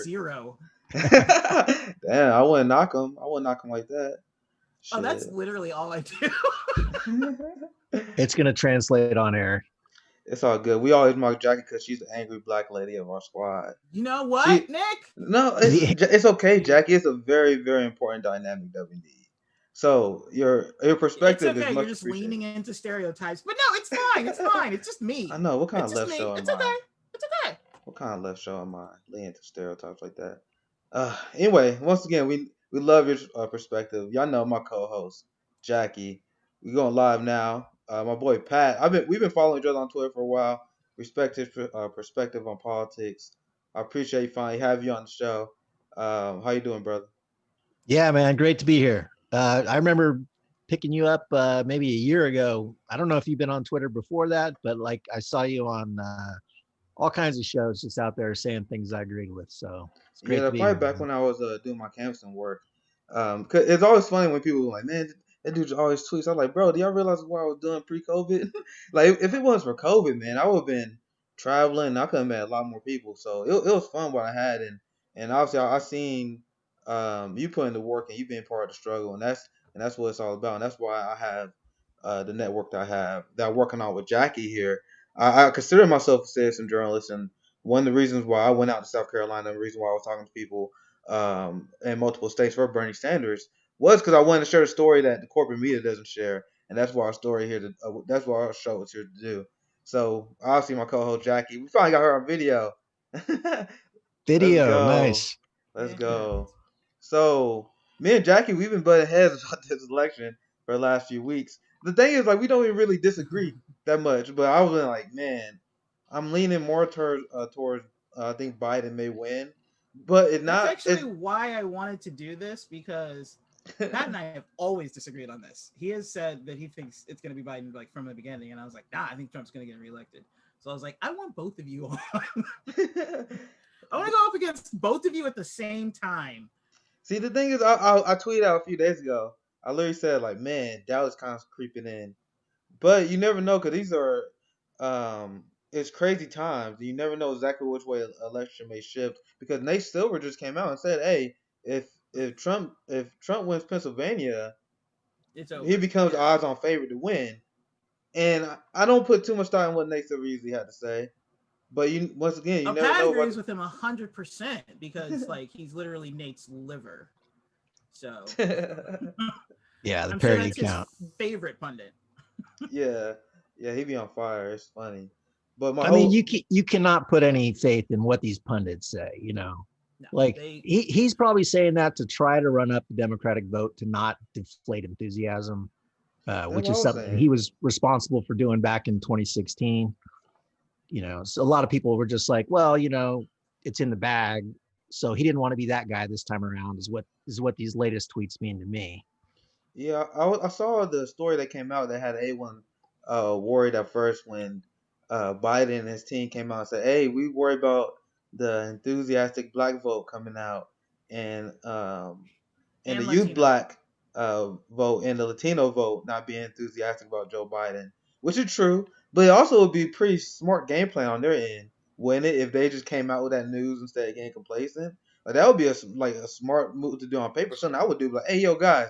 0. Damn, I wouldn't knock him. I wouldn't knock him like that. Oh, that's Shit. literally all I do. It's gonna translate on air. It's all good. We always mock Jackie because she's the angry black lady of our squad. You know what, She Nick? no, it's okay, Jackie. It's a very very important dynamic that we need. So your It's perspective is okay. You're much just appreciated. leaning into stereotypes, but no, it's fine. It's fine. It's just me. I know what kind It's of just left me. show am It's I? okay. It's okay. What kind of left show am I? Leaning to stereotypes like that. Anyway, once again, we love your perspective. Y'all know my co-host Jackie. We going live now. My boy Pat. We've been following each other on Twitter for a while. Respect his perspective on politics. I appreciate finally having you on the show. How you doing, brother? Yeah, man, great to be here. I remember picking you up maybe a year ago. I don't know if you've been on Twitter before that, but like I saw you on all kinds of shows just out there saying things I agreed with. So it's great to be Probably here. back Man. when I was doing my canvassing work. 'Cause it's always funny when people are like, man, that dude always tweets. I'm like, bro, do y'all realize what I was doing pre-COVID? Like, if it wasn't for COVID, man, I would have been traveling. I could have met a lot more people. So it was fun what I had, and obviously I seen you put in the work and you being part of the struggle, and that's what it's all about. And that's why I have the network that I have that I'm working on with Jackie here. I consider myself a citizen journalist, and one of the reasons why I went out to South Carolina, the reason why I was talking to people in multiple states for Bernie Sanders was because I wanted to share a story that the corporate media doesn't share, and that's why our story here. That's what our show is here to do. So obviously, my co-host Jackie, we finally got her on video. Let's Video, go. nice. Let's Yeah. go. So me and Jackie, we've been butting heads about this election for the last few weeks. The thing is, like, we don't even really disagree that much. But I was like, man, I'm leaning more towards I think Biden may win, but it's That's not. actually why I wanted to do this, because Pat and I have always disagreed on this. He has said that he thinks it's going to be Biden like from the beginning, and I was like, nah, I think Trump's going to get reelected. So I was like, I want both of you on. I want to go up against both of you at the same time. See, the thing is, I tweeted out a few days ago. I literally said like, man, Dallas kind of creeping in, but you never know because these are it's crazy times. You never know exactly which way an election may shift because Nate Silver just came out and said, hey, if Trump wins Pennsylvania, It's over. he becomes Yeah. odds on favorite to win. And I don't put too much thought in what Nate Silver usually had to say. But once again, you never Pat know agrees what. with him 100% because like he's literally Nate's liver. So Yeah, the I'm sure parody that's his count. favorite pundit. yeah, he be on fire. It's funny. But my I mean, whole you cannot put any faith in what these pundits say. You know, No, like they he's probably saying that to try to run up the Democratic vote to not deflate enthusiasm, that's which what I is was something saying. he was responsible for doing back in 2016. You know, so a lot of people were just like, well, you know, it's in the bag. So he didn't want to be that guy this time around. Is what these latest tweets mean to me. Yeah, I saw the story that came out that had A1 worried at first when Biden and his team came out and said, "Hey, we worry about the enthusiastic black vote coming out and the and youth Latino. black vote and the Latino vote not being enthusiastic about Joe Biden," which is true, but it also would be pretty smart game plan on their end, wouldn't it, if they just came out with that news instead of getting complacent? Like that would be a smart move to do on paper. Something I would do, like, hey, yo, guys,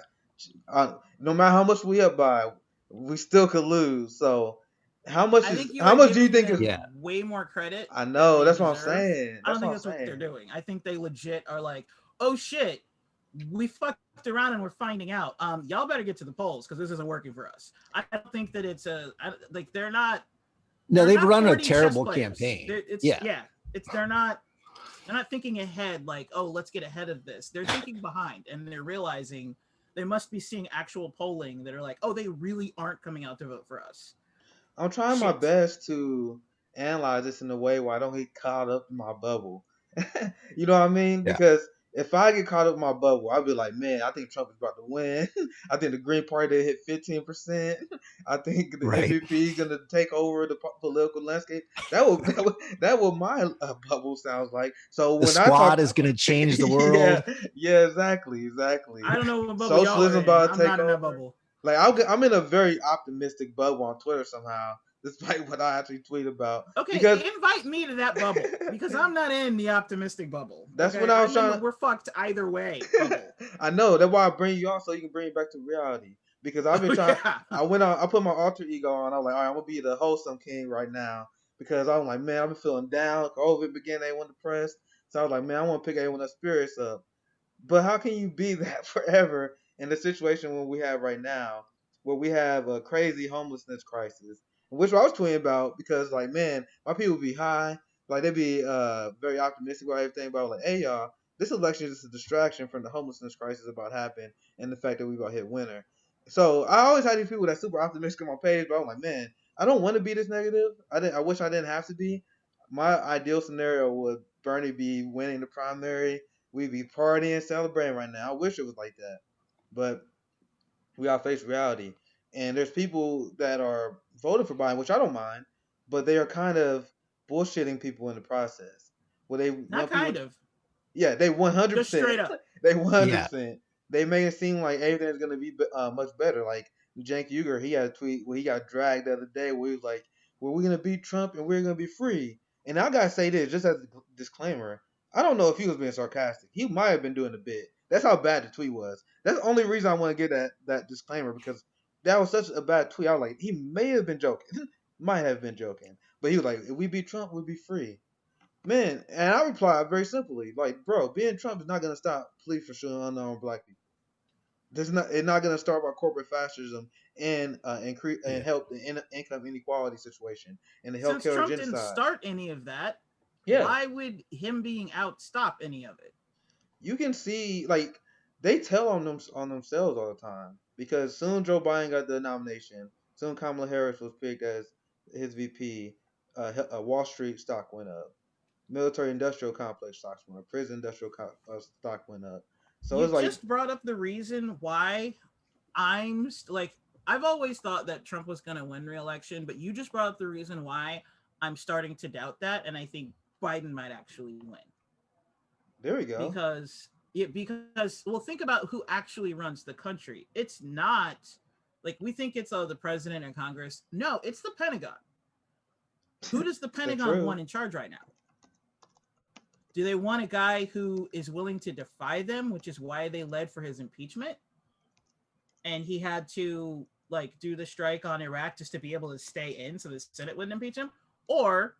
no matter how much we up by, we still could lose. So I think you how are much do you giving think is? them Yeah. way more credit I than know they that's what I'm deserve. saying. I don't That's what think I'm that's what they're saying. doing. I think they legit are like, oh shit, we fucked around and we're finding out. Y'all better get to the polls because this isn't working for us. I don't think that like they're not. No, They're they've not run a 40 chess terrible players. campaign. It's yeah. It's they're not thinking ahead like, oh, let's get ahead of this. They're thinking behind and they're realizing they must be seeing actual polling that are like, oh, they really aren't coming out to vote for us. I'm trying my Shit. best to analyze this in a way where I don't get caught up in my bubble. You know what I mean? Yeah. Because if I get caught up in my bubble, I'll be like, man, I think Trump is about to win. I think the Green Party they hit 15%. I think the Right. MVP is gonna take over the political landscape. That would my bubble sounds like. So The when I talk, squad is going to change the yeah, world. yeah, exactly. I don't know what bubble y'all are Socialism in. about to I'm take not in that over. bubble. Like I'm in a very optimistic bubble on Twitter somehow. despite what I actually tweet about. Okay, Because invite me to that bubble because I'm not in the optimistic bubble. that's Okay, when I was I'm in the trying. we're fucked either way bubble. I know that's why I bring you on so you can bring it back to reality. Because I've been Oh trying. yeah. I went on. I put my alter ego on. I was like, all right, I'm gonna be the wholesome king right now because I'm like, man, I've been feeling down. COVID began. Everyone depressed. So I was like, man, I want to pick everyone's spirits up. But how can you be that forever in the situation when we have right now, where we have a crazy homelessness crisis, which I was tweeting about because like, man, my people be high, like they be very optimistic about everything. About like, hey y'all, this election is just a distraction from the homelessness crisis about to happen and the fact that we about to hit winter. So I always had these people that super optimistic on my page, but I'm like, man, I don't want to be this negative. I wish I didn't have to be. My ideal scenario would Bernie be winning the primary, we be partying, celebrating right now. I wish it was like that, but we all face reality. And there's people that are voting for Biden, which I don't mind, but they are kind of bullshitting people in the process. Where they Not want people, kind of. yeah, they Just 100%, straight up. they 100%. Yeah. They make it seem like everything's gonna be much better. Like Cenk Uygur, he had a tweet where he got dragged the other day where he was like, "Well, we're gonna beat Trump and we're gonna be free." And I gotta say this, just as a disclaimer, I don't know if he was being sarcastic. He might have been doing a bit. That's how bad the tweet was. That's the only reason I want to give that disclaimer because that was such a bad tweet. I was like, he may have been joking, might have been joking, but he was like, "If we beat Trump, we'll be free." Man, and I replied very simply, like, bro, being Trump is not gonna stop police for shooting unarmed black people. It's not gonna start by corporate fascism and increase and Yeah. help the income inequality situation and the Since healthcare Trump didn't genocide. start any of that, Yeah, why would him being out stop any of it? you can see like they tell on themselves all the time because soon Joe Biden got the nomination, soon Kamala Harris was picked as his VP. Wall Street stock went up, military industrial complex stocks went up, prison industrial stock went up. So You it's like, just brought up the reason why like I've always thought that Trump was going to win re-election, but you just brought up the reason why I'm starting to doubt that, and I think Biden might actually win there we go. because well, think about who actually runs the country. It's not like we think it's the president and Congress. No, it's the Pentagon. Who does the That's Pentagon true. want in charge right now? Do they want a guy who is willing to defy them, which is why they led for his impeachment? And he had to like do the strike on Iraq just to be able to stay in so the Senate wouldn't impeach him? Or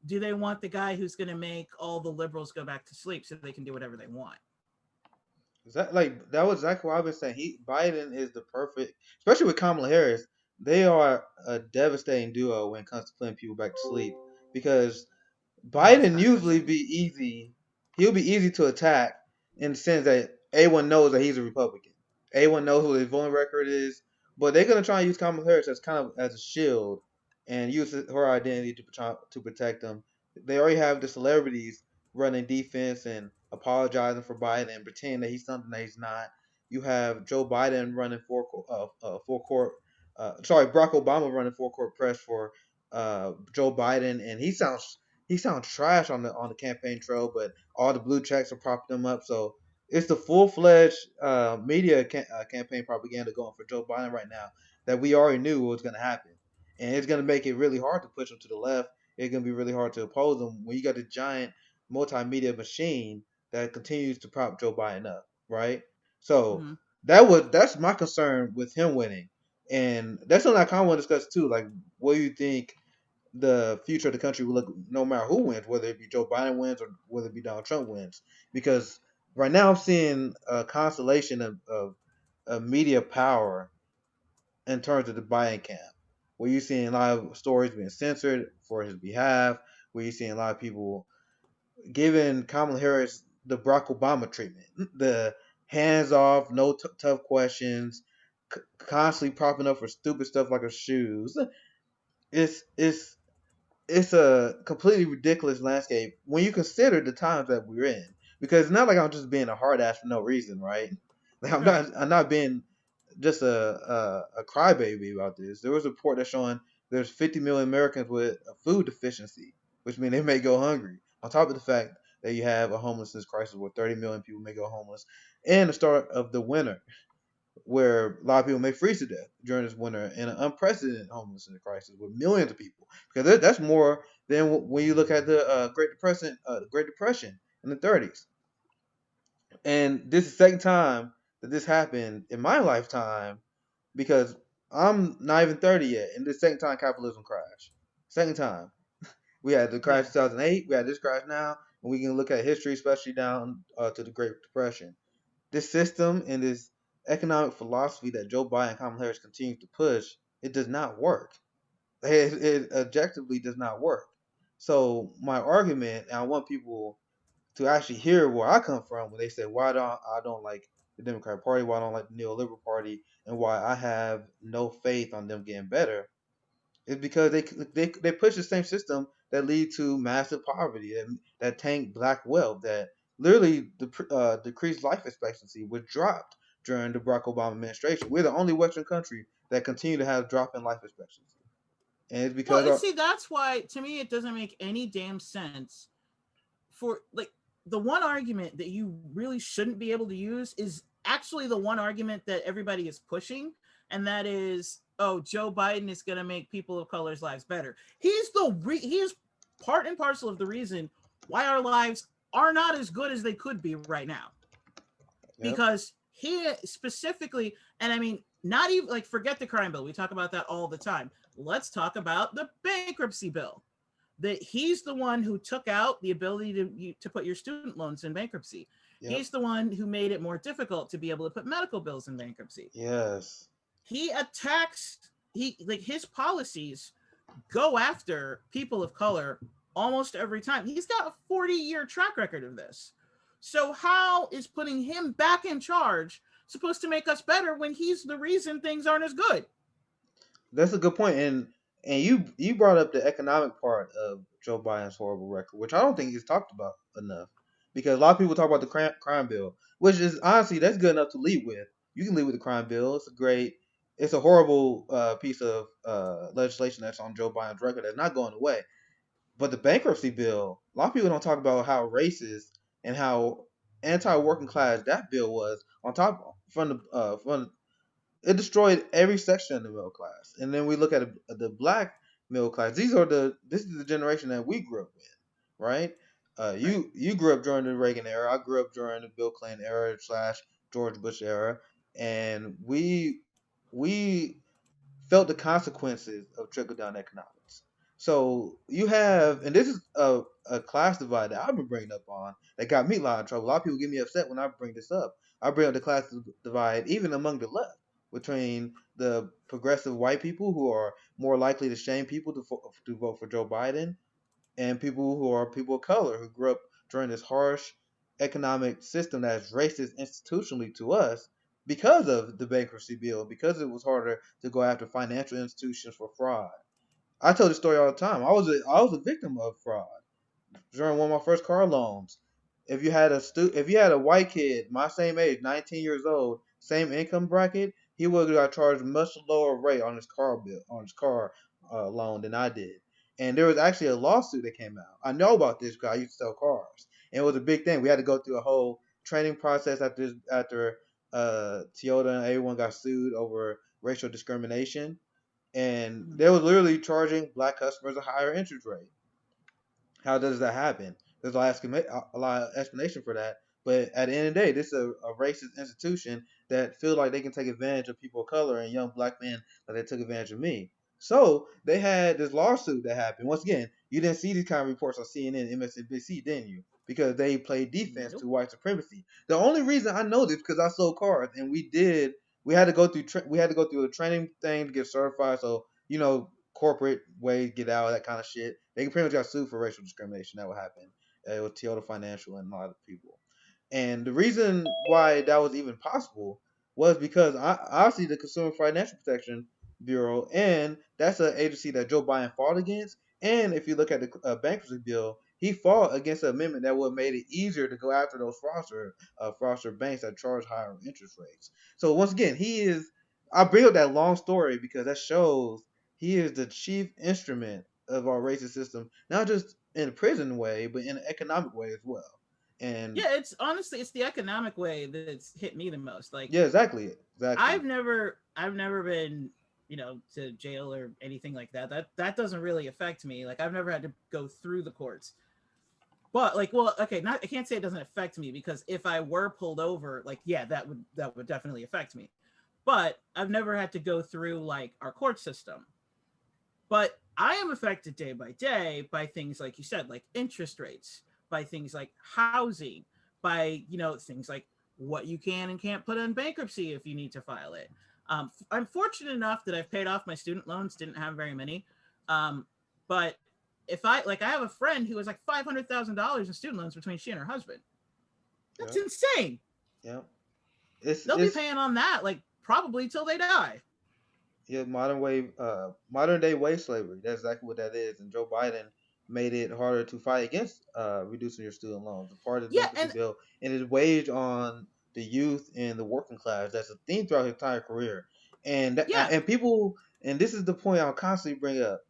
do they want the guy who's going to make all the liberals go back to sleep so they can do whatever they want? That was exactly what I've been saying. Biden is the perfect, especially with Kamala Harris. They are a devastating duo when it comes to putting people back to sleep because Most Biden usually 100%. be easy. He'll be easy to attack in the sense that everyone knows that he's a Republican. Everyone knows what his voting record is, but they're gonna try and use Kamala Harris as kind of as a shield and use her identity to protect them. They already have the celebrities running defense and apologizing for Biden and pretending that he's something that he's not. You have Joe Biden running for court. Sorry, Barack Obama running for court press for Joe Biden, and he sounds trash on the campaign trail, but all the blue checks are propping him up. So it's the full fledged media campaign propaganda going for Joe Biden right now that we already knew was going to happen, and it's going to make it really hard to push him to the left. It's going to be really hard to oppose him when you got a giant multimedia machine that continues to prop Joe Biden up, right? So Mm-hmm. that's my concern with him winning, and that's something I kind of want to discuss too. Like, what do you think the future of the country will look no matter who wins, whether it be Joe Biden wins or whether it be Donald Trump wins. Because right now I'm seeing a constellation of media power in terms of the Biden camp, where you're seeing a lot of stories being censored for his behalf, where you're seeing a lot of people giving Kamala Harris the Barack Obama treatment, the hands off, no tough questions, constantly propping up for stupid stuff like her shoes. It's it's it's a completely ridiculous landscape when you consider the times that we're in. Because it's not like I'm just being a hard ass for no reason, right? Like Right. I'm not being just a crybaby about this. There was a report that's showing there's 50 million Americans with a food deficiency, which means they may go hungry. On top of the fact that you have a homelessness crisis where 30 million people may go homeless, and the start of the winter. where a lot of people may freeze to death during this winter in an unprecedented homelessness crisis with millions of people. Because that's more than when you look at the Great Depression in the 30s. And this is the second time that this happened in my lifetime because I'm not even 30 yet, and this is the second time capitalism crashed. Second time. We had the crash Yeah. 2008, we had this crash now, and we can look at history, especially down to the Great Depression. This system and this economic philosophy that Joe Biden and Kamala Harris continue to push, it does not work. It objectively does not work. So my argument, and I want people to actually hear where I come from when they say why don't like the Democratic Party, why I don't like the neoliberal party, and why I have no faith on them getting better, is because they push the same system that lead to massive poverty that tank black wealth that literally decreased life expectancy, which dropped during the Barack Obama administration. We're the only Western country that continue to have drop in life expectancy, and it's Well, because and see, that's why to me it doesn't make any damn sense for like the one argument that you really shouldn't be able to use is actually the one argument that everybody is pushing, and that is, oh, Joe Biden is going to make people of color's lives better. He is part and parcel of the reason why our lives are not as good as they could be right now, yep, because he specifically, and I mean, not even like forget the crime bill. We talk about that all the time. Let's talk about the bankruptcy bill. That he's the one who took out the ability to put your student loans in bankruptcy. yep, He's the one who made it more difficult to be able to put medical bills in bankruptcy. yes, He attacks his policies go after people of color almost every time. He's got a 40-year track record of this. So how is putting him back in charge supposed to make us better when he's the reason things aren't as good? that's a good point. And you brought up the economic part of Joe Biden's horrible record, which I don't think is talked about enough, because a lot of people talk about the crime bill, which is honestly that's good enough to lead with. You can lead with the crime bill. It's a horrible piece of legislation that's on Joe Biden's record that's not going away. But the bankruptcy bill, a lot of people don't talk about how racist and how anti-working class that bill was. On top from it destroyed every section of the middle class. And then we look at the black middle class. This is the generation that we grew up in, right? Right. You grew up during the Reagan era. I grew up during the Bill Clinton era / George Bush era, and we felt the consequences of trickle down economics. So you have, and this is a class divide that I've been bringing up on that got me a lot of trouble. A lot of people get me upset when I bring this up. I bring up the class divide even among the left between the progressive white people who are more likely to shame people to vote for Joe Biden and people who are people of color who grew up during this harsh economic system that is racist institutionally to us because of the bankruptcy bill, because it was harder to go after financial institutions for fraud. I tell this story all the time. I was a victim of fraud during one of my first car loans. If you had a white kid my same age, 19 years old, same income bracket, he would have got charged much lower rate on his car loan than I did. And there was actually a lawsuit that came out. I know about this because I used to sell cars, and it was a big thing. We had to go through a whole training process after Toyota and everyone got sued over racial discrimination, and Mm-hmm. they were literally charging black customers a higher interest rate. How does that happen? There's a lot of explanation for that. But at the end of the day, this is a racist institution that feel like they can take advantage of people of color and young black men like they took advantage of me. So they had this lawsuit that happened. Once again, you didn't see these kind of reports on CNN and MSNBC, didn't you? Because they played defense to Nope. white supremacy. The only reason I know this because I sold cars and we had to go through we had to go through a training thing to get certified. So corporate way get out that kind of shit. They pretty much got sued for racial discrimination. That would happen. It was Toyota Financial and a lot of people. And the reason why that was even possible was because obviously the Consumer Financial Protection Bureau, and that's an agency that Joe Biden fought against. And if you look at the bankruptcy bill, he fought against an amendment that would have made it easier to go after those fraudster banks that charge higher interest rates. So once again, he is. I bring up that long story because that shows he is the chief instrument of our racist system, not just in a prison way, but in an economic way as well. And Yeah, it's honestly it's the economic way that's hit me the most. Like yeah, exactly. I've never been, to jail or anything like that. That doesn't really affect me. Like I've never had to go through the courts. But like, well, okay, not I can't say it doesn't affect me because if I were pulled over, like, yeah, that would definitely affect me. But I've never had to go through like our court system. But I am affected day by day by things like you said, like interest rates, by things like housing, by things like what you can and can't put in bankruptcy if you need to file it. I'm fortunate enough that I've paid off my student loans. Didn't have very many, but if I have a friend who has like $500,000 in student loans between she and her husband. That's Yeah, insane. yeah. It's They'll be it's paying on that like probably till they die. yeah, modern day wage slavery. That's exactly what that is. And Joe Biden made it harder to fight against reducing your student loans. A part of the Yeah, bankruptcy and bill, and it waged on the youth and the working class. That's a theme throughout his entire career. yeah, And people, and this is the point I'll constantly bring up.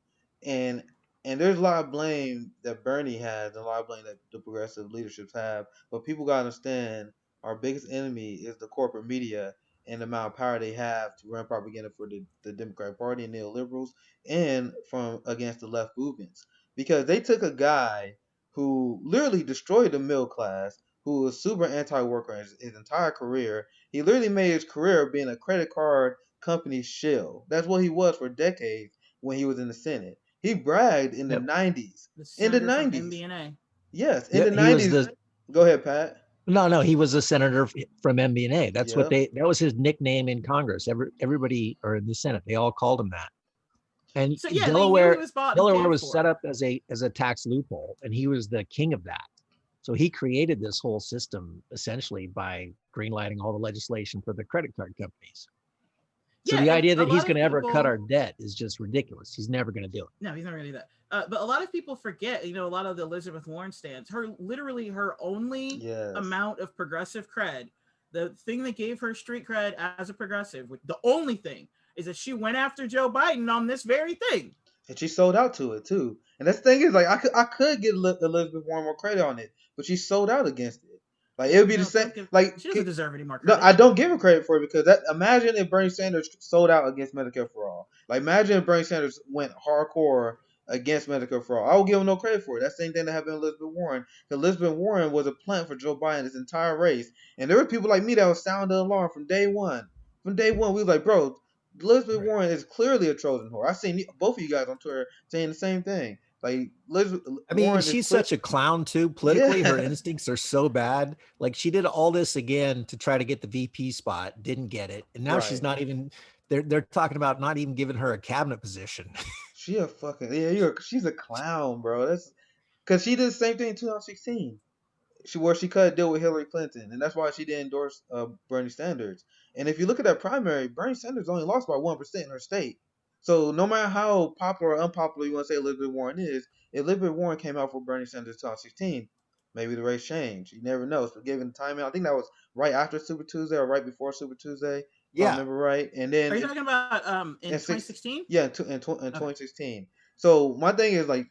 And there's a lot of blame that Bernie has, and a lot of blame that the progressive leaderships have. But people gotta understand, our biggest enemy is the corporate media and the amount of power they have to run propaganda for the Democratic Party and neoliberals, and from against the left movements. Because they took a guy who literally destroyed the middle class, who was super anti-worker his entire career. He literally made his career being a credit card company shill. That's what he was for decades when he was in the Senate. He bragged in the Yep. 90s. the In the senator from 90s. MBNA. Yes, in Yeah, the he was 90s. the Go ahead, Pat. no, he was a senator from MBNA. That's what Yep. that was his nickname in Congress. Everybody or in the Senate, they all called him that. And So yeah, they knew he Delaware was bought and Delaware paid was set for. up as a tax loophole, and he was the king of that. So he created this whole system essentially by greenlighting all the legislation for the credit card companies. So Yeah, the and idea a that he's lot going of to ever cut people. our debt is just ridiculous. He's never going to do it. No, he's never gonna do that. But a lot of people forget. A lot of the Elizabeth Warren stands. Her only Yes. amount of progressive cred, the thing that gave her street cred as a progressive, the only thing is that she went after Joe Biden on this very thing. And she sold out to it too. And that's the thing is, like, I could get Elizabeth Warren more credit on it, but she sold out against it. Like, it would be the No, same. don't give. Like, She doesn't deserve any more no, I credit. don't give her credit for it, because imagine if Bernie Sanders sold out against Medicare for All. Like, imagine if Bernie Sanders went hardcore against Medicare for All. I would give him no credit for it. That's the same thing that happened to Elizabeth Warren. Because Elizabeth Warren was a plant for Joe Biden this entire race, and there were people like me that was sounding the alarm from day one. From day one, we was like, bro, Elizabeth Right. Warren is clearly a Trojan horse. I seen both of you guys on Twitter saying the same thing. Like, Elizabeth I mean, Warren is she's clear. such a clown too. Politically, her Yeah, instincts are so bad. Like she did all this again to try to get the VP spot, didn't get it, and now she's right. not even. They're talking about not even giving her a cabinet position. She a fucking she's a clown, bro. That's because she did the same thing in 2016. She cut a deal with Hillary Clinton, and that's why she didn't endorse Bernie Sanders. And if you look at that primary, Bernie Sanders only lost by 1% in her state. So no matter how popular or unpopular you want to say Elizabeth Warren is, if Elizabeth Warren came out for Bernie Sanders in 2016, maybe the race changed. You never know. So given the timing, I think that was right after Super Tuesday or right before Super Tuesday, if I Yeah, remember right. And then Are you talking about in in six, 2016? yeah, in Okay. 2016. So my thing is, like,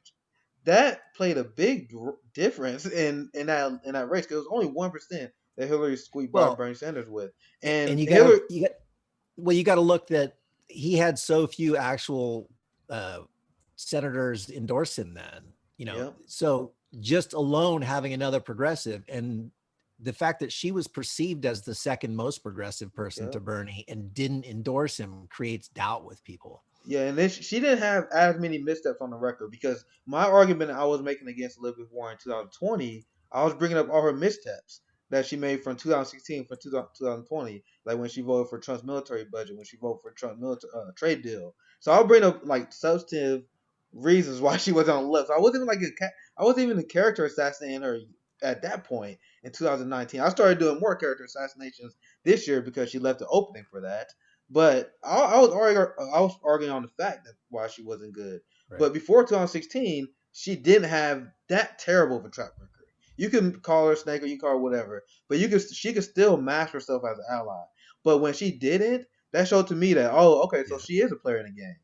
that played a big difference in that race, because it was only 1% that Hillary squeaked by well, Bernie Sanders with, and and you got to Hillary. you got to look that he had so few actual uh, senators endorse him. Then Yep, so just alone having another progressive and the fact that she was perceived as the second most progressive person to yep. Bernie and didn't endorse him creates doubt with people. Yeah, and then she didn't have as many missteps on the record, because my argument I was making against Elizabeth Warren in 2020, I was bringing up all her missteps that she made from 2016 for 2020, like when she voted for Trump's military budget, when she voted for Trump's military trade deal. So I'll bring up like substantive reasons why she was on the left. So I wasn't even I wasn't even a character assassinating her at that point in 2019. I started doing more character assassinations this year because she left the opening for that. But I was arguing on the fact that why she wasn't good. Right. But before 2016, she didn't have that terrible of a track record. You can call her a snake or you call her whatever, but she could still mask herself as an ally. But when she didn't, that showed to me that, oh, okay, so Yeah. she is a player in the game.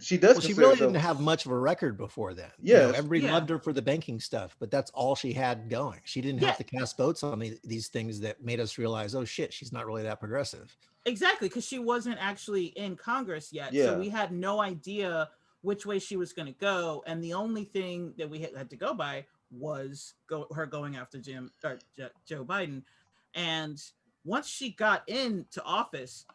she does Well, she consider really didn't herself. have much of a record before then. Yes, Everybody Yeah. loved her for the banking stuff, but that's all she had going. She didn't Yeah. have to cast votes on these things that made us realize, oh shit, she's not really that progressive. Exactly, because she wasn't actually in Congress yet, so yeah, we had no idea which way she was going to go, and the only thing that we had to go by was her going after Joe Biden. And once she got into office,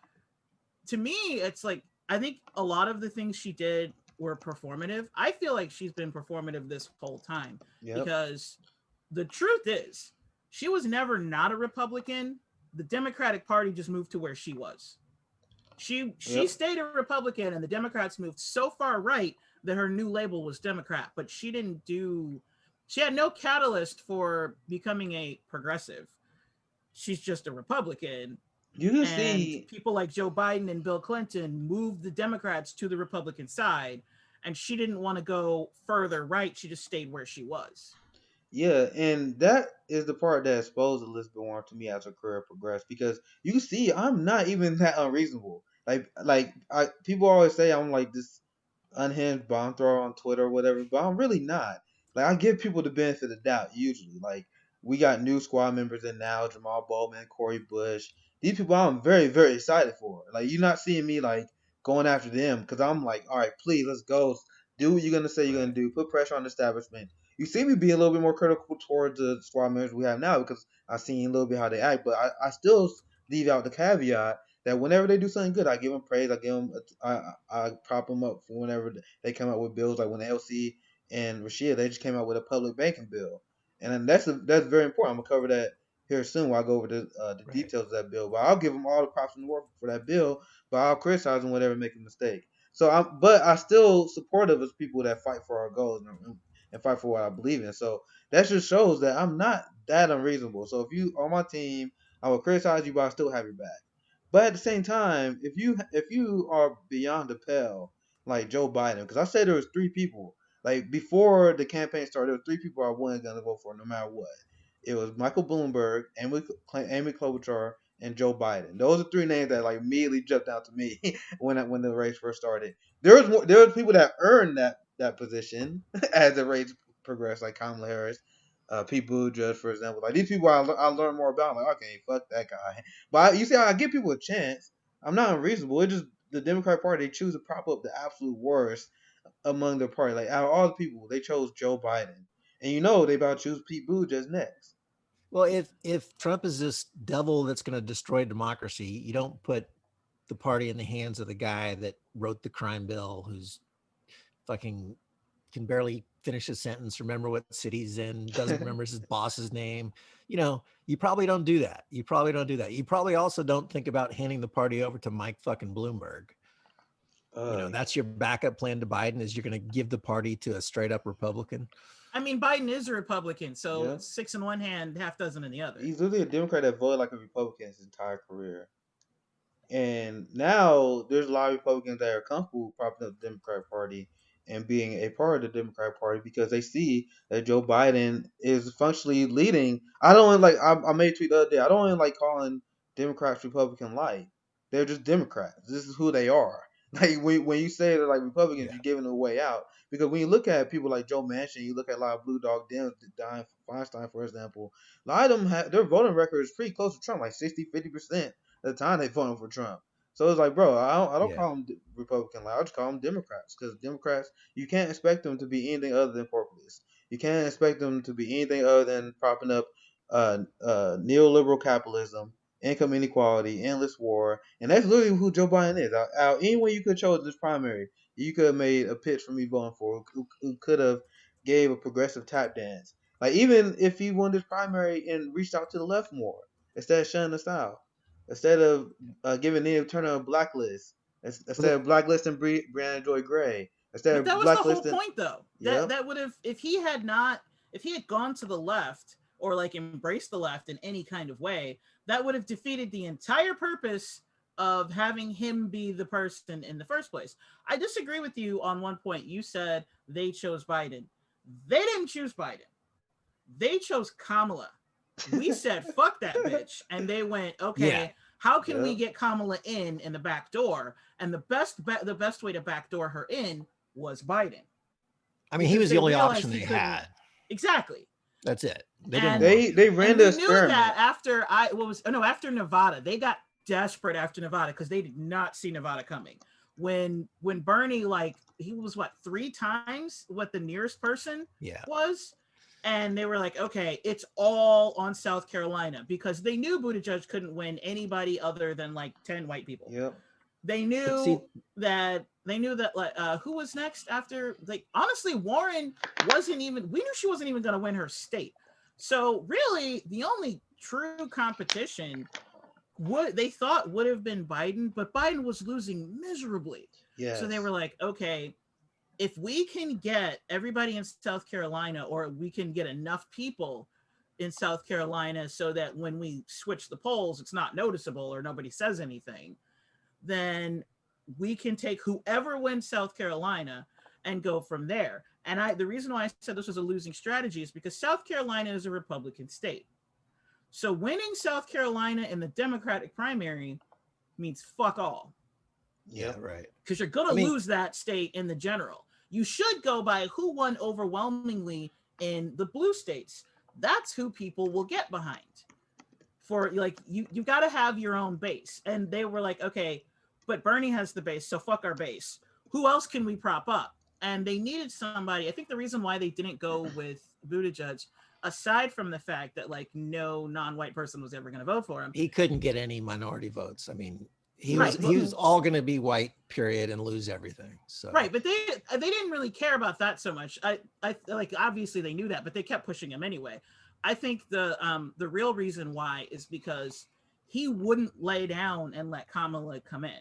to me, it's like I think a lot of the things she did were performative. I feel like she's been performative this whole time yep, because the truth is, she was never not a Republican. The Democratic Party just moved to where she was. She yep. stayed a Republican, and the Democrats moved so far right that her new label was Democrat. But she didn't do. She had no catalyst for becoming a progressive. She's just a Republican, You can and see, people like Joe Biden and Bill Clinton moved the Democrats to the Republican side, and she didn't want to go further right. She just stayed where she was. yeah, and that is the part that exposed Elizabeth Warren to me as her career progressed because you see, I'm not even that unreasonable. People always say I'm like this unhinged bomb thrower on Twitter or whatever, but I'm really not. Like I give people the benefit of the doubt usually. Like we got new squad members in now, Jamal Bowman, Corey Bush. These people I'm very, very excited for. Like you're not seeing me like going after them because I'm like, all right, please let's go. Do what you're gonna say you're Right. gonna do. Put pressure on the establishment. You see me be a little bit more critical towards the squad members we have now because I seen a little bit how they act, but I still leave out the caveat that whenever they do something good, I give them praise. I give them, I prop them up for whenever they come out with bills. Like when LC and Rashida, they just came out with a public banking bill, and then that's very important. I'm gonna cover that here soon while I go over the Right. details of that bill. But I'll give them all the props in the world for that bill, but I'll criticize them whenever they make a mistake. But I still supportive of people that fight for our goals and fight for what I believe in. So that just shows that I'm not that unreasonable. So if you on my team, I will criticize you, but I still have your back. But at the same time, if you are beyond the pale, like Joe Biden, because I said there was three people, like before the campaign started, there were three people I wasn't gonna vote for no matter what. It was Michael Bloomberg, Amy Klobuchar, and Joe Biden. Those are three names that like immediately jumped out to me when the race first started. There was people that earned that position as the race progressed, like Kamala Harris, Pete Buttigieg, for example. Like these people, I learned more about. Like, okay, fuck that guy. But you see, I give people a chance. I'm not unreasonable. It's just the Democratic Party, they choose to prop up the absolute worst among their party. Like out of all the people, they chose Joe Biden, and they about to choose Pete Buttigieg next. Well, if Trump is this devil that's going to destroy democracy, you don't put the party in the hands of the guy that wrote the crime bill, who's fucking can barely finish a sentence, remember what city he's in, doesn't remember his boss's name. You probably don't do that. You probably also don't think about handing the party over to Mike fucking Bloomberg. That's your backup plan to Biden, is you're going to give the party to a straight up Republican. I mean, Biden is a Republican, so Yeah. 6 in one hand, half dozen in the other. He's literally a Democrat that voted like a Republican his entire career. And now there's a lot of Republicans that are comfortable propping up the Democratic Party and being a part of the Democratic Party because they see that Joe Biden is functionally leading. I don't like. I made a tweet the other day. I don't even like calling Democrats Republican light. They're just Democrats. This is who they are. Like when you say that like Republicans, you're giving a way out because when you look at people like Joe Manchin, you look at a lot of blue dog Dems, Dianne Feinstein, for example. A lot of them their voting record is pretty close to Trump, like 60-50% the time they voting for Trump. So it's like, bro, I don't call them Republican. Like, I just call them Democrats because Democrats, you can't expect them to be anything other than populist. You can't expect them to be anything other than propping up neoliberal capitalism, income inequality, endless war, and that's literally who Joe Biden is. Anyone you could have chose this primary, you could have made a pitch for me voting for, who could have gave a progressive tap dance. Like even if he won this primary and reached out to the left more instead of shutting us out. Instead of giving Nina Turner a blacklist, instead of blacklisting Brianna Joy Gray, instead But of that was the whole blacklisting, point, though. yep, That would have, if he had gone to the left or like embraced the left in any kind of way, that would have defeated the entire purpose of having him be the person in the first place. I disagree with you on one point. You said they chose Biden. They didn't choose Biden. They chose Kamala. We said fuck that bitch, and they went, okay, Yeah. How can we Yep. get Kamala in the back door? And the best way to backdoor her in was Biden. I mean, he Because was the they only realized option he they couldn't- had. Exactly. That's it. They didn't And want They him. ran And the we knew experiment. that after Nevada. They got desperate after Nevada because they did not see Nevada coming. When Bernie, like, he was what, 3 times what the nearest person Yeah. was, and they were like, okay, it's all on South Carolina, because they knew Buttigieg couldn't win anybody other than like 10 white people. Yep. They But see- knew that like who was next after, like, honestly, Warren wasn't even, we knew she wasn't even going to win her state. So really the only true competition they thought would have been Biden, but Biden was losing miserably. Yes. So they were like, okay, if we can get everybody in South Carolina, or we can get enough people in South Carolina so that when we switch the polls, it's not noticeable or nobody says anything, then we can take whoever wins South Carolina and go from there. And the reason why I said this was a losing strategy is because South Carolina is a Republican state. So winning South Carolina in the Democratic primary means fuck all, Yeah, right. because you're going to lose that state in the general. You should go by who won overwhelmingly in the blue states. That's who people will get behind. For, like, you've got to have your own base. And they were like, okay, but Bernie has the base, so fuck our base. Who else can we prop up? And they needed somebody. I think the reason why they didn't go with Buttigieg, aside from the fact that, like, no non-white person was ever going to vote for him, He couldn't get any minority votes. I mean, he Right, was he was all going to be white, period, and lose everything. So right, but they didn't really care about that so much. I like, obviously they knew that, but they kept pushing him anyway. I think the real reason why is because he wouldn't lay down and let Kamala come in.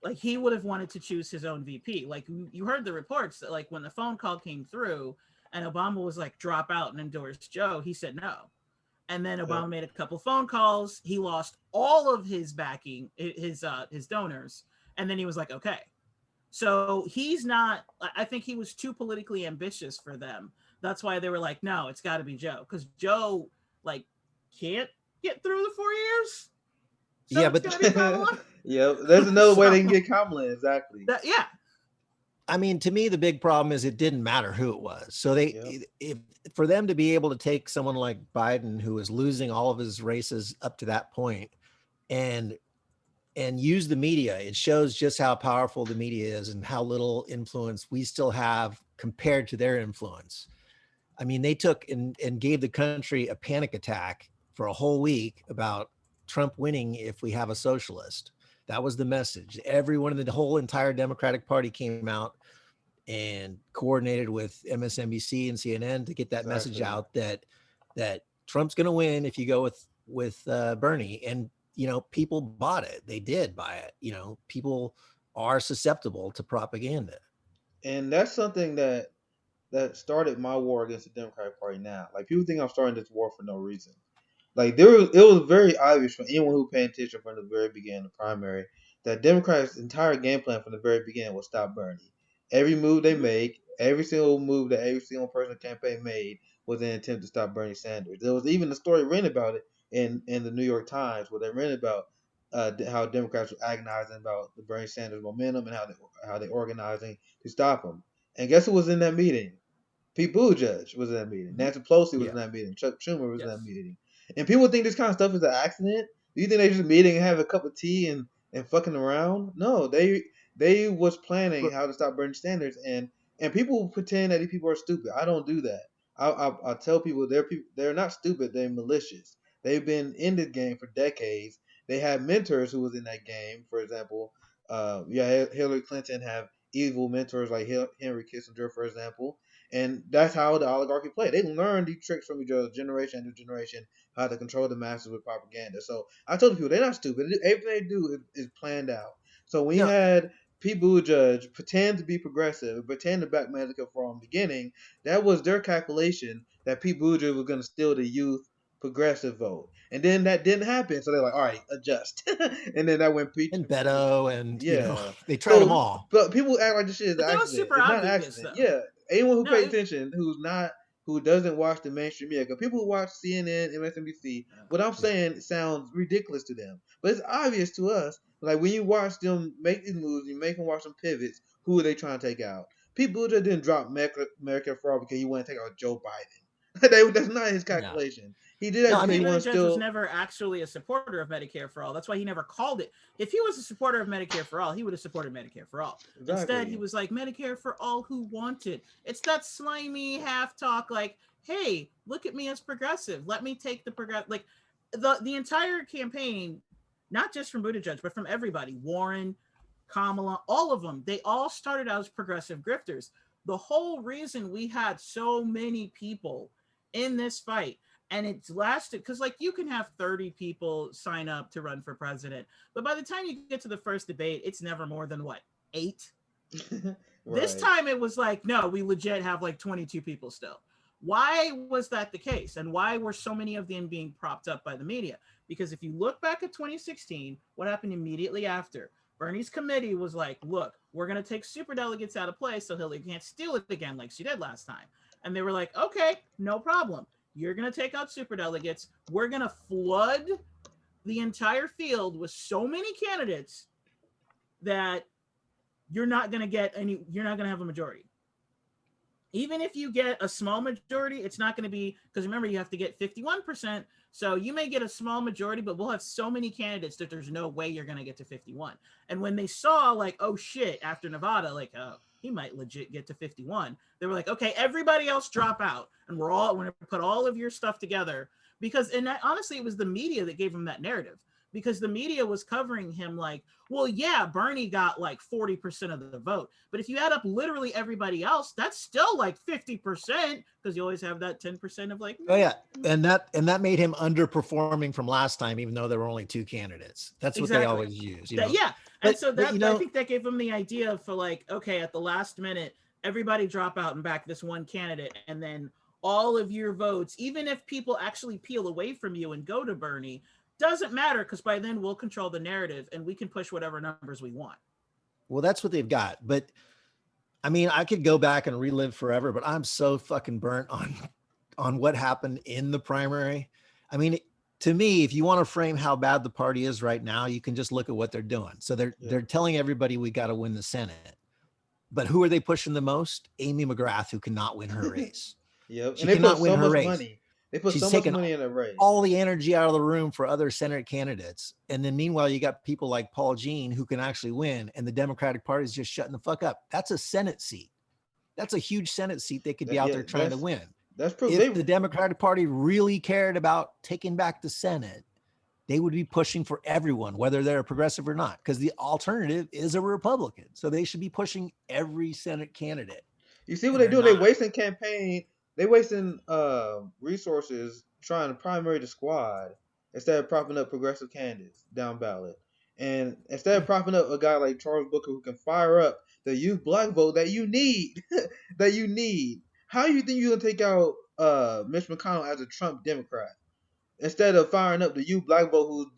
Like, he would have wanted to choose his own VP. Like, you heard the reports that, like, when the phone call came through and Obama was like, drop out and endorse Joe, he said no. And then Obama made a couple phone calls. He lost all of his backing, his donors, and then he was like, okay. So he's not, I think he was too politically ambitious for them. That's why they were like, no, it's got to be Joe, because Joe, like, can't get through the 4 years. So yeah, it's but gonna be Kamala. Yep. There's another way they can get Kamala. Exactly. Yeah. I mean, to me, the big problem is it didn't matter who it was. So if for them to be able to take someone like Biden, who was losing all of his races up to that point, and use the media, it shows just how powerful the media is and how little influence we still have compared to their influence. I mean, they took and gave the country a panic attack for a whole week about Trump winning if we have a socialist. That was the message. Everyone in the whole entire Democratic Party came out and coordinated with MSNBC and CNN to get that message out that Trump's going to win if you go with Bernie. And, you know, people bought it. They did buy it. You know, people are susceptible to propaganda. And that's something that started my war against the Democratic Party now. Like, people think I'm starting this war for no reason. Like, it was very obvious for anyone who paid attention from the very beginning, the primary, that Democrats' entire game plan from the very beginning was stop Bernie. Every move they make, every single move that every single person in the campaign made was an attempt to stop Bernie Sanders. There was even a story written about it in the New York Times, where they written about how Democrats were agonizing about the Bernie Sanders momentum and how they organizing to stop him. And guess who was in that meeting? Pete Buttigieg was in that meeting. Nancy Pelosi was in that meeting. Chuck Schumer was in that meeting. And people think this kind of stuff is an accident. Do you think they just meeting and have a cup of tea and fucking around? No, they was planning how to stop Bernie Sanders, and people pretend that these people are stupid. I don't do that. I tell people they're not stupid. They're malicious. They've been in this game for decades. They had mentors who was in that game. For example, Hillary Clinton have evil mentors like Henry Kissinger, for example. And that's how the oligarchy play. They learn these tricks from each other, generation after generation, how to control the masses with propaganda. So I told people they're not stupid. Everything they do is planned out. So when you had Pete Buttigieg pretend to be progressive, pretend to back Medicare from the beginning, that was their calculation that Pete Buttigieg was going to steal the youth progressive vote. And then that didn't happen. So they're like, all right, adjust. And then that went Pete. And Beto and, you know, they tried them all. But people act like this shit is an accident. Super it's not an obvious, accident. though. Yeah. Anyone who pays attention, who's not who doesn't watch the mainstream media. Because people who watch CNN, MSNBC, what I'm saying sounds ridiculous to them, but it's obvious to us. Like when you watch them make these moves, you make them watch them pivots. Who are they trying to take out? People just didn't drop Medicare for all because he want to take out Joe Biden. That's not his calculation. He did that No, I because mean, he Pete wants Buttigieg was still. never actually a supporter of Medicare for all. That's why he never called it. If he was a supporter of Medicare for all, he would have supported Medicare for all. Instead, he Exactly. was like Medicare for all who want it. It's that slimy half talk, like, "Hey, look at me as progressive. Let me take the progressive." Like the entire campaign, not just from Buttigieg, but from everybody, Warren, Kamala, all of them, they all started out as progressive grifters. The whole reason we had so many people in this fight, and it's lasted because, like, you can have 30 people sign up to run for president, but by the time you get to the first debate, it's never more than what, 8? This Right. time it was like, no, we legit have like 22 people still. Why was that the case? And why were so many of them being propped up by the media? Because if you look back at 2016, what happened immediately after? Bernie's committee was like, look, we're going to take super delegates out of play so Hillary can't steal it again like she did last time. And they were like, okay, no problem. You're going to take out super delegates. We're going to flood the entire field with so many candidates that you're not going to have a majority. Even if you get a small majority, it's not going to be, because remember, you have to get 51%. So you may get a small majority, but we'll have so many candidates that there's no way you're going to get to 51. And when they saw, like, oh shit, after Nevada, like, oh, he might legit get to 51, they were like, okay, everybody else drop out. And we're going to put all of your stuff together. Because, and that, honestly, it was the media that gave him that narrative. Because the media was covering him like, well, yeah, Bernie got like 40% of the vote. But if you add up literally everybody else, that's still like 50%, because you always have that 10% of like, Oh yeah, and that made him underperforming from last time, even though there were only 2 candidates. That's what they exactly. always use, That, yeah. And so But that, I think that gave him the idea for like, okay, at the last minute, everybody drop out and back this one candidate. And then all of your votes, even if people actually peel away from you and go to Bernie, doesn't matter, because by then we'll control the narrative and we can push whatever numbers we want. well, that's what they've got. But I mean, I could go back and relive forever, but I'm so fucking burnt on what happened in the primary. I mean, to me, if you want to frame how bad the party is right now, you can just look at what they're doing. So they're telling everybody we got to win the Senate. But who are they pushing the most? Amy McGrath, who cannot win her race. Yep. She And they put cannot win so her much race. money. They put She's so much taken money in a race. all the energy out of the room for other Senate candidates. And then meanwhile, you got people like Paul Jean who can actually win, and the Democratic Party is just shutting the fuck up. That's a Senate seat. That's a huge Senate seat they could be out there trying to win. That's proof. If the Democratic Party really cared about taking back the Senate, they would be pushing for everyone, whether they're a progressive or not, because the alternative is a Republican. So they should be pushing every Senate candidate. You see what they do? They wasting campaign. They wasting resources trying to primary the squad instead of propping up progressive candidates down ballot. And instead of propping up a guy like Charles Booker who can fire up the youth black vote that you need, that you need. How do you think you're gonna take out Mitch McConnell as a Trump Democrat instead of firing up the youth black vote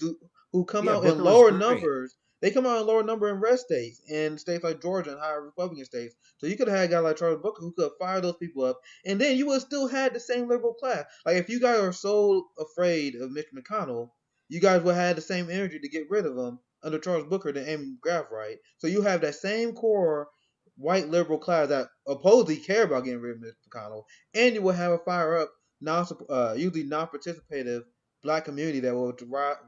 who come out in lower numbers? They come out in lower number in red states, in states like Georgia and higher Republican states. So you could have had a guy like Charles Booker who could fire those people up, and then you would still had the same liberal class. Like if you guys are so afraid of Mitch McConnell, you guys would have had the same energy to get rid of him under Charles Booker than Amy McGrath, right? So you have that same core white liberal class that supposedly care about getting rid of Mitch McConnell, and you will have a fire up, usually non-participative black community that will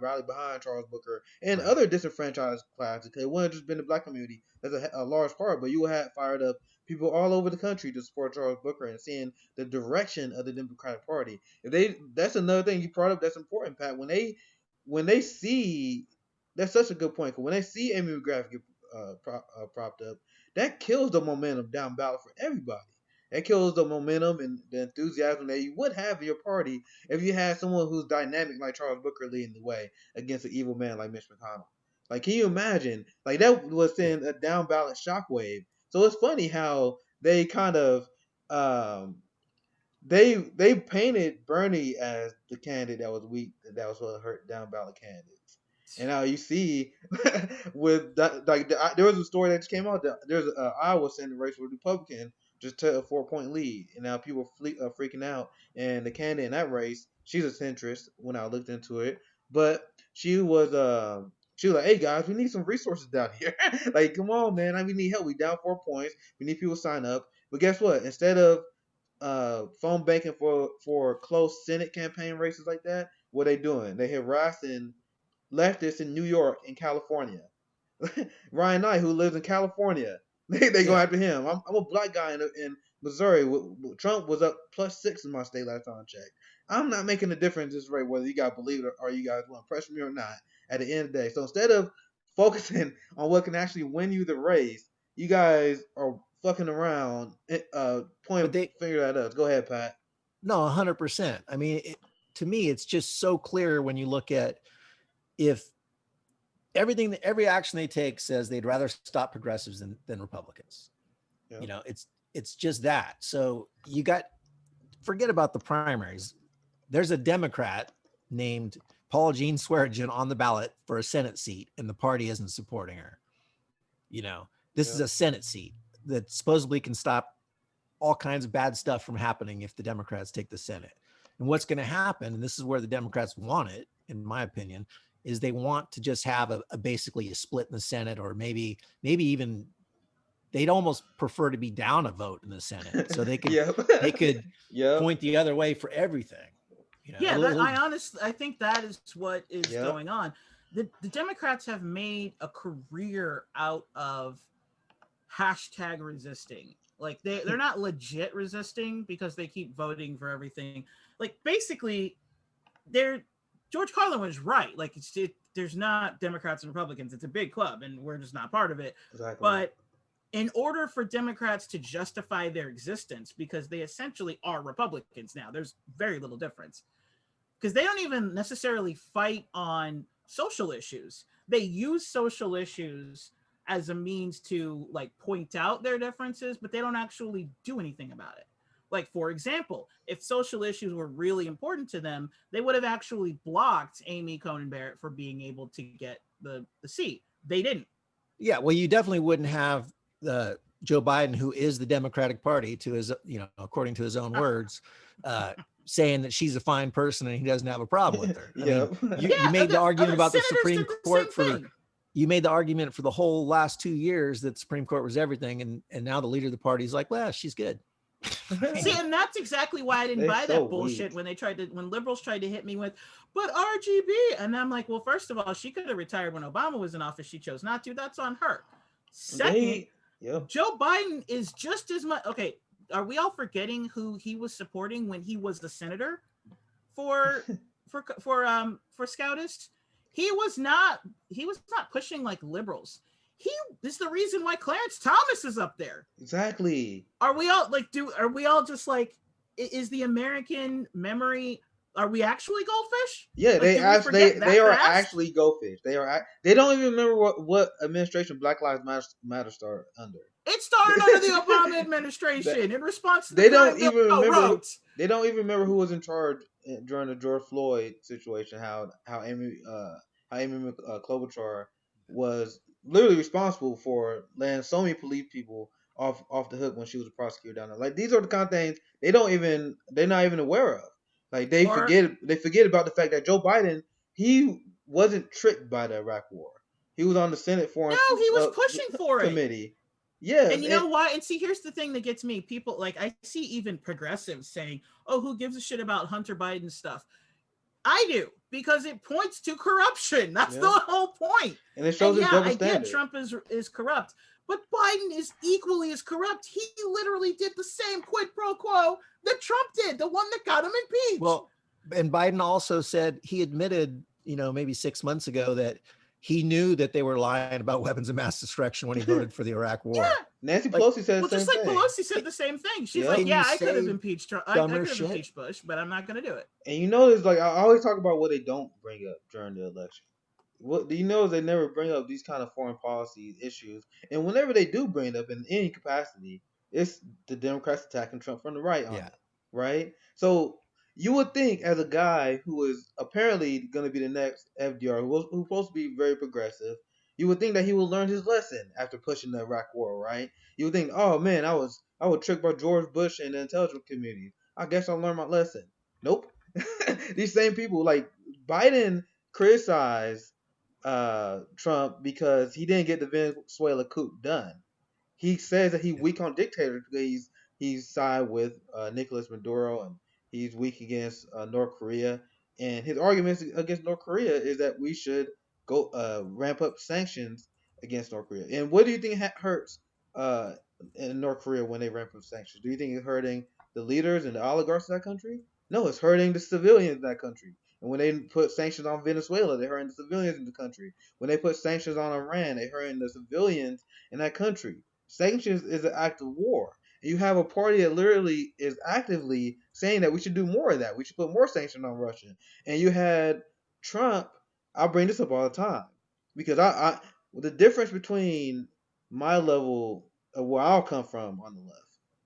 rally behind Charles Booker and other disenfranchised classes. Because it wouldn't have just been the black community. That's a large part, but you will have fired up people all over the country to support Charles Booker and seeing the direction of the Democratic Party. That's another thing you brought up that's important, Pat. When they see, that's such a good point. Cause when they see Amy McGrath get propped up, that kills the momentum down ballot for everybody. That kills the momentum and the enthusiasm that you would have in your party if you had someone who's dynamic like Charles Booker leading the way against an evil man like Mitch McConnell. Like, can you imagine? Like, that was in a down ballot shockwave. So it's funny how they kind of they painted Bernie as the candidate that was weak, that was going to hurt down ballot candidates. And now you see, with that, like there was a story that just came out. There's an Iowa Senate race with Republican just took a 4 point lead, and now people are freaking out. And the candidate in that race, she's a centrist when I looked into it, but she was like, "Hey guys, we need some resources down here. Like, come on, man, we need help. We down 4 points. We need people to sign up." But guess what? Instead of phone banking for close Senate campaign races like that, what they doing? They harassing leftists in New York and California. Ryan Knight, who lives in California, they go Yeah. after him. I'm a black guy in Missouri. Trump was up +6 in my state last time I checked. I'm not making a difference this rate whether you guys believe it or you guys want to pressure me or not. At the end of the day, so instead of focusing on what can actually win you the race, you guys are fucking around, But pointing finger at us. Go ahead, Pat. no, 100%. I mean, to me, it's just so clear when you look at if every action they take says they'd rather stop progressives than Republicans. Yeah. You know, it's just that. So forget about the primaries. There's a Democrat named Paula Jean Swearengin on the ballot for a Senate seat, and the party isn't supporting her. You know, this is a Senate seat that supposedly can stop all kinds of bad stuff from happening if the Democrats take the Senate. And what's going to happen, and this is where the Democrats want it, in my opinion, is they want to just have basically a split in the Senate, or maybe even they'd almost prefer to be down a vote in the Senate, so they could they could point the other way for everything. You know, yeah, I think that is what is going on. The Democrats have made a career out of hashtag resisting. Like they're not legit resisting because they keep voting for everything. Like basically, George Carlin was right. Like there's not Democrats and Republicans. It's a big club, and we're just not part of it. Exactly. But in order for Democrats to justify their existence, because they essentially are Republicans now, there's very little difference. Because they don't even necessarily fight on social issues. They use social issues as a means to like point out their differences, but they don't actually do anything about it. Like, for example, if social issues were really important to them, they would have actually blocked Amy Coney Barrett for being able to get the seat. They didn't. Yeah, well, you definitely wouldn't have Joe Biden, who is the Democratic Party, to his, according to his own words, saying that she's a fine person and he doesn't have a problem with her. I mean, you made the argument about the Supreme Court you made the argument for the whole last 2 years that the Supreme Court was everything, and now the leader of the party is like, well, she's good. See, and that's exactly why I didn't buy that bullshit when liberals tried to hit me with, but RGB, and I'm like, well, first of all, she could have retired when Obama was in office. She chose not to. That's on her. Second, Joe Biden is just as much. Okay, are we all forgetting who he was supporting when he was the senator for Scoutist? He was not pushing like liberals. He is the reason why Clarence Thomas is up there. Exactly. Are we all just like, is the American memory, are we actually goldfish? Yeah, like, they are actually goldfish. They don't even remember what administration Black Lives Matter started under. It started under the Obama administration in response to they don't even remember who was in charge during the George Floyd situation. How Amy Klobuchar was literally responsible for letting so many police people off the hook when she was a prosecutor down there. Like, these are the kind of things they're not even aware of. Like, they forget about the fact that Joe Biden, he wasn't tricked by the Iraq War. He was on the Senate Foreign he was pushing for committee. Yeah. And you know why? And see, here's the thing that gets me. People, like, I see even progressives saying, oh, who gives a shit about Hunter Biden stuff? I do, because it points to corruption. That's the whole point. And it shows his double standard. I get Trump is corrupt, but Biden is equally as corrupt. He literally did the same quid pro quo that Trump did, the one that got him impeached. Well, and Biden also said, he admitted, maybe 6 months ago, that he knew that they were lying about weapons of mass destruction when he voted for the Iraq War. Yeah. Nancy Pelosi said the same thing. Pelosi said the same thing. She's like, I could have impeached Trump. I could have impeached Bush, but I'm not going to do it. And there's like, I always talk about what they don't bring up during the election. What do you know is they never bring up these kind of foreign policy issues. And whenever they do bring it up in any capacity, it's the Democrats attacking Trump from the right on it. Right? So you would think, as a guy who is apparently going to be the next FDR, who's supposed to be very progressive, you would think that he will learn his lesson after pushing the Iraq War, right? You would think, oh man, I was I was tricked by George Bush and the intelligence community. I guess I learned my lesson. Nope. These same people, like Biden, criticized Trump because he didn't get the Venezuela coup done. He says that he's weak on dictators because he's side with Nicolas Maduro, and he's weak against North Korea. And his arguments against North Korea is that we should go ramp up sanctions against North Korea. And what do you think hurts uh, in North Korea when they ramp up sanctions? Do you think it's hurting the leaders and the oligarchs of that country? No, it's hurting the civilians in that country. And when they put sanctions on Venezuela, they're hurting the civilians in the country. When they put sanctions on Iran, they're hurting the civilians in that country. Sanctions is an act of war. And you have a party that literally is actively saying that we should do more of that. We should put more sanctions on Russia. And you had Trump. I bring this up all the time because the difference between my level of where I'll come from on the left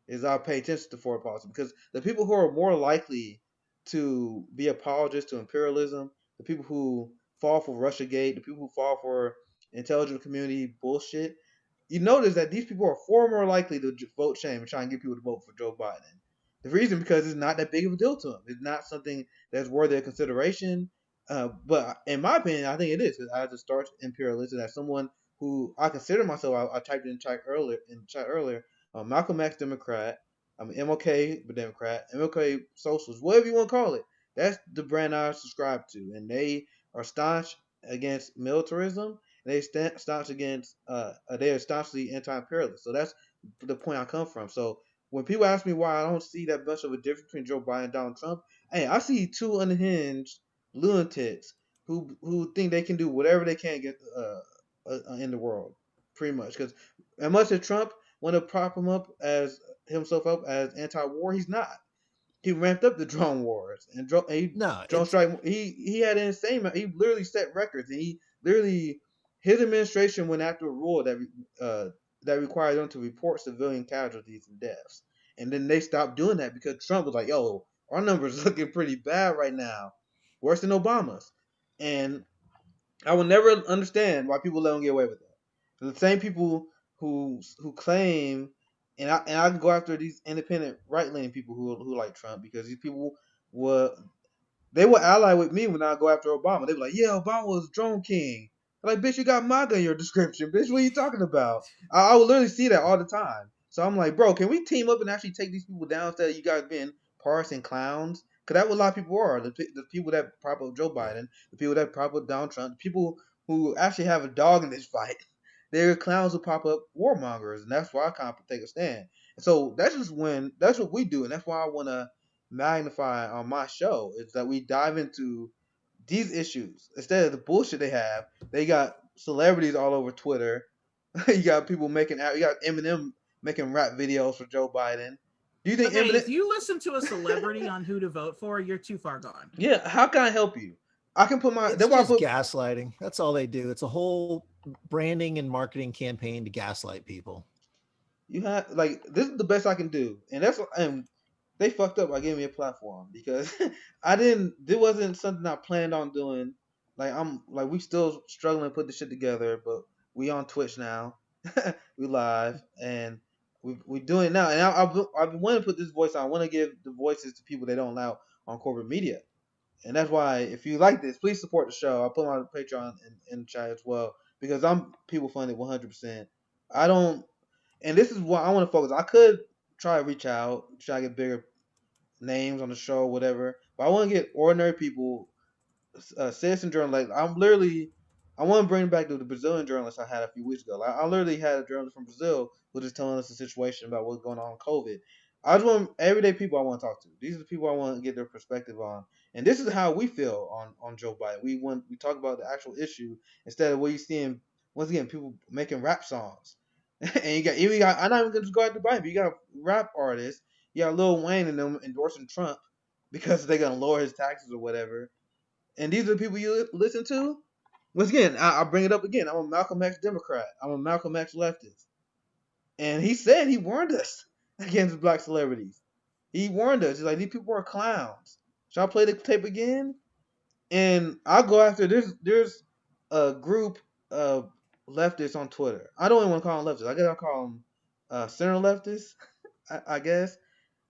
is I pay attention to foreign policy because the people who are more likely to be apologists to imperialism, the people who fall for Russiagate, the people who fall for intelligence community bullshit, you notice that these people are far more likely to vote shame and try and get people to vote for Joe Biden. The reason because it's not that big of a deal to them. It's not something that's worthy of consideration. But in my opinion, I think it is. As a starch imperialist, and as someone who I consider myself, I typed in chat earlier, Malcolm X Democrat. I'm an MLK Democrat, MLK Socialist, whatever you want to call it. That's the brand I subscribe to, and they are staunch against militarism. They staunch against. They are staunchly anti-imperialist. So that's the point I come from. So when people ask me why I don't see that much of a difference between Joe Biden and Donald Trump, hey, I see two unhinged lunatics who think they can do whatever they can get in the world, pretty much. Because as much as Trump want to prop himself up as anti-war, he's not. He ramped up the drone wars and drone strike. He had an insane. He literally set records, and he literally his administration went after a rule that required them to report civilian casualties and deaths, and then they stopped doing that because Trump was like, "Yo, our numbers looking pretty bad right now, worse than Obama's," and I will never understand why people let him get away with that. The same people who claim, and I can go after these independent right leaning people who like Trump because these people were they were ally with me when I go after Obama. They were like, yeah, Obama was drone king. I'm like, bitch, you got MAGA in your description, bitch. What are you talking about? I would literally see that all the time. So I'm like, bro, can we team up and actually take these people down instead of you guys being parsing clowns? Because that's what a lot of people are. The people that prop up Joe Biden, the people that prop up Donald Trump, the people who actually have a dog in this fight, they're clowns who pop up warmongers. And that's why I kind of take a stand. And so that's what we do. And that's why I want to magnify on my show is that we dive into these issues instead of the bullshit they have. They got celebrities all over Twitter. You got people you got Eminem making rap videos for Joe Biden. Do you think Okay, Eminem? if you listen to a celebrity on who to vote for, you're too far gone. Yeah, how can I help you? I can put my. It's just gaslighting. That's all they do. It's a whole branding and marketing campaign to gaslight people. You have like this is the best I can do, and they fucked up by giving me a platform because I didn't. This wasn't something I planned on doing. We still struggling to put this shit together, but we on Twitch now, we live, and we doing it now. And I've been wanting to put this voice on. I want to give the voices to people they don't allow on corporate media, and that's why if you like this, please support the show. I'll put my Patreon in the chat as well because I'm people funded 100%. I don't and this is what I want to focus. I could try to reach out, try to get bigger names on the show, whatever. But I want to get ordinary people, citizen journalists. I want to bring back the Brazilian journalist I had a few weeks ago. I literally had a journalist from Brazil who was just telling us the situation about what's going on with COVID. I just want everyday people I want to talk to. These are the people I want to get their perspective on. And this is how we feel on Joe Biden. We talk about the actual issue instead of what you seeing once again people making rap songs. And you got I'm not even gonna just go after Biden, but you got rap artists, you got Lil Wayne and them endorsing Trump because they're gonna lower his taxes or whatever. And these are the people you listen to. Once again, I'll bring it up again. I'm a Malcolm X Democrat. I'm a Malcolm X leftist. And he said he warned us against black celebrities. He warned us. He's like, these people are clowns. Should I play the tape again? And I'll go after there's a group of leftists on Twitter. I don't even want to call them leftists. I guess I'll call them center leftists. I guess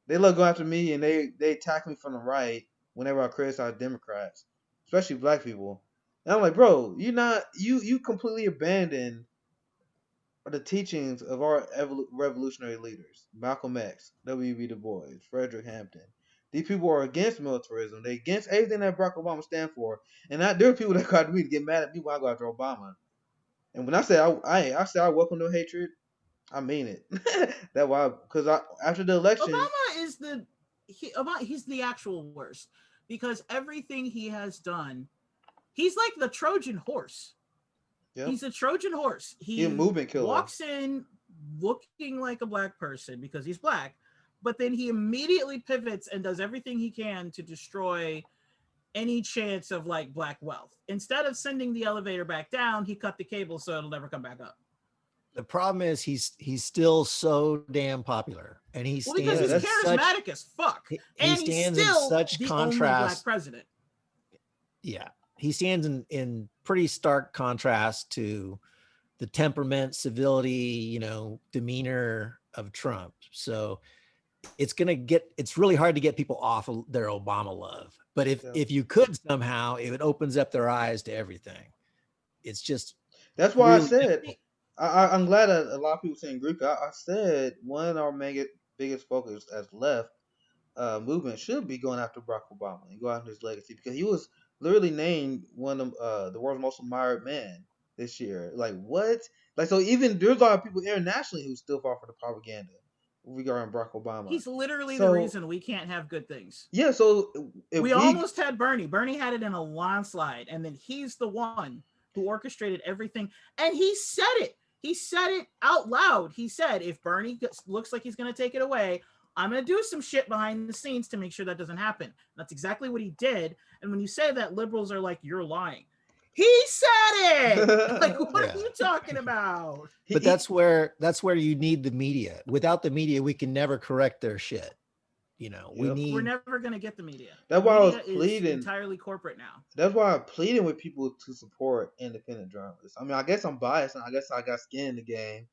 they love going after me, and they attack me from the right whenever I criticize Democrats, especially black people. And I'm like, bro, you completely abandoned the teachings of our revolutionary leaders, Malcolm X, W.B. Du Bois, Frederick Hampton. These people are against militarism. They're against everything that Barack Obama stands for. And there are people that got me to get mad at me when I go after Obama. And when I say I say I welcome no hatred, I mean it. That's why, because after the election, Obama is he's the actual worst because everything he has done, he's like the Trojan horse. yeah, He's a Trojan horse. he's a He movement killer. walks in looking like a black person because he's black, but then he immediately pivots and does everything he can to destroy any chance of like black wealth. Instead of sending the elevator back down, he cut the cable so it'll never come back up. The problem is he's still so damn popular, and he Well, because stands he's in charismatic as fuck, he and he's stands in still such the only contrast. black president. Yeah, he stands in pretty stark contrast to the temperament, civility, demeanor of Trump. So it's really hard to get people off of their Obama love. But if you could somehow, it opens up their eyes to everything. It's just that's why really, I said I'm glad that a lot of people saying Greek. I said one of our biggest focus as left movement should be going after Barack Obama and go after his legacy, because he was literally named one of the world's most admired man this year. Like what? Like, so even there's a lot of people internationally who still fall for the propaganda regarding Barack Obama. He's literally the reason we can't have good things. Yeah, so if we almost had Bernie. Bernie had it in a landslide, and then he's the one who orchestrated everything, and he said it. He said it out loud. He said, if Bernie looks like he's going to take it away, I'm going to do some shit behind the scenes to make sure that doesn't happen. And that's exactly what he did. And when you say that, liberals are like, you're lying. He said it. Like, what are you talking about? But that's where you need the media. Without the media, we can never correct their shit. We're never going to get the media. That's why I was pleading. Entirely corporate now. That's why I'm pleading with people to support independent journalists. I mean, I guess I'm biased, and I guess I got skin in the game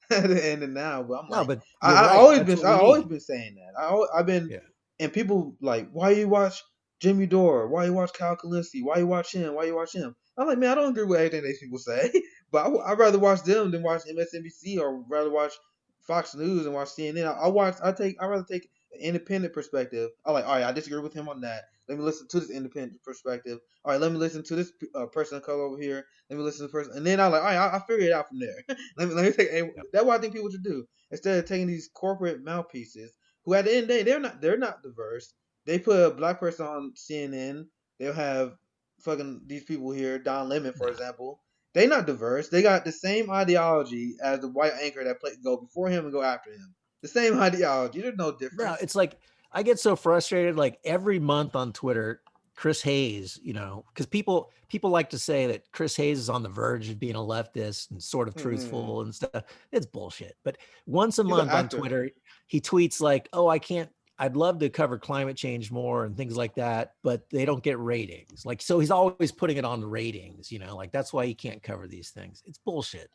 at the end of now. But I'm like, but I've always been saying that. I've been, and people like, why you watch Jimmy Dore? Why you watch Kyle Kalinske? Why you watch him? Why you watch him? I'm like, man, I don't agree with anything these people say, but I'd rather watch them than watch MSNBC, or rather watch Fox News and watch CNN. I'd rather take an independent perspective. I'm like, all right, I disagree with him on that. Let me listen to this independent perspective. All right, let me listen to this person of color over here. Let me listen to the person, and then I'm like, all right, I'll figure it out from there. let me take. That's what I think people should do, instead of taking these corporate mouthpieces who, at the end of the day, they're not diverse. They put a black person on CNN. They'll have fucking these people here, Don Lemon, for example. They're not diverse. They got the same ideology as the white anchor that go before him and go after him. The same ideology. There's no difference. No, it's like I get so frustrated. Like every month on Twitter, Chris Hayes, because people like to say that Chris Hayes is on the verge of being a leftist and sort of truthful and stuff. It's bullshit. But once a month on Twitter, he tweets like, "Oh, I'd love to cover climate change more and things like that, but they don't get ratings." Like, so he's always putting it on the ratings, like that's why he can't cover these things. It's bullshit.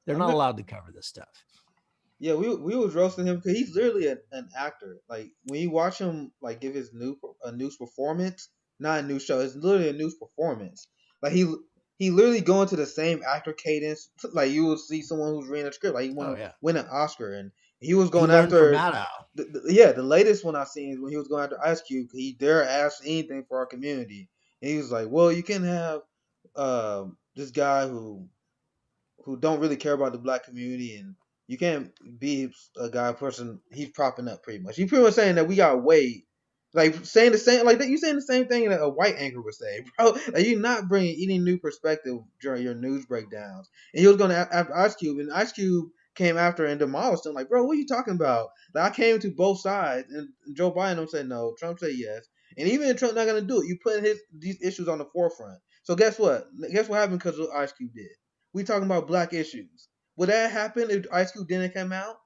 They're not allowed to cover this stuff. Yeah, we was roasting him because he's literally an actor. Like when you watch him like give his news performance, not a news show, it's literally a news performance. Like he literally going to the same actor cadence. Like you will see someone who's reading a script. Like he win an Oscar, and he was going after the latest one I seen is when he was going after Ice Cube. He dare ask anything for our community, and he was like, "Well, you can have this guy who don't really care about the black community, and you can't be a person he's propping up pretty much." He's pretty much saying that we gotta wait, like saying the same, like you saying the same thing that a white anchor would say, bro. Like you're not bringing any new perspective during your news breakdowns. And he was going after Ice Cube, and Ice Cube came after and demolished him. Like, bro, what are you talking about? Like I came to both sides, and Joe Biden said no, Trump said yes, and even if Trump not gonna do it, you put these issues on the forefront. So guess what? Guess what happened because of what Ice Cube did? We talking about black issues. Would that happen if Ice Cube didn't come out?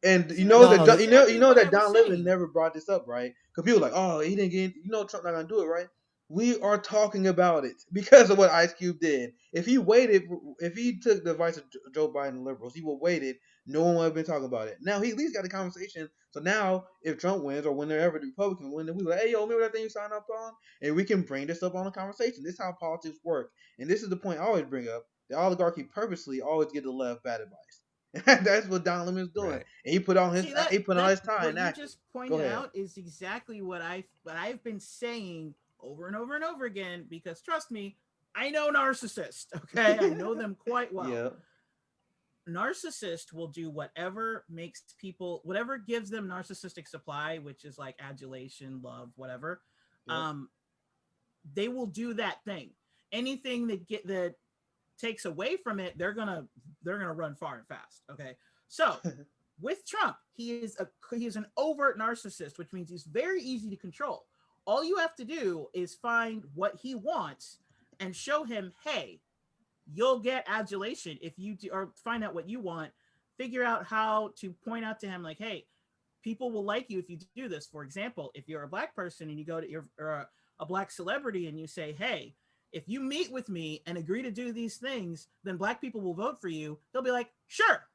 And you know that Don Lemon never brought this up, right? Because people were like, oh, he didn't get, Trump not gonna do it, right? we are talking about it because of what Ice Cube did. If he took the advice of Joe Biden and liberals, he would waited. No one would have been talking about it. Now he at least got a conversation. So now, if Trump wins or whenever the Republicans win, then we like, hey, yo, remember that thing you signed up on? And we can bring this up on a conversation. This is how politics work. And this is the point I always bring up. The oligarchy purposely always give the left bad advice. That's what Don Lemon is doing. Right. And he put on his See that he put on his tie what and you acted. just Go pointed ahead. out is exactly what I've been saying over and over and over again. Because trust me, I know narcissists. Okay, I know them quite well. Yeah. Narcissist will do whatever whatever gives them narcissistic supply, which is like adulation, love, whatever. Yep. They will do that thing. Anything that takes away from it, they're gonna run far and fast. Okay, so with Trump, he is an overt narcissist, which means he's very easy to control. All you have to do is find what he wants and show him, hey, you'll get adulation if you do, or find out what you want, figure out how to point out to him, like, hey, people will like you if you do this. For example, if you're a black person and you go to a black celebrity and you say, hey, if you meet with me and agree to do these things, then black people will vote for you. He'll be like, sure.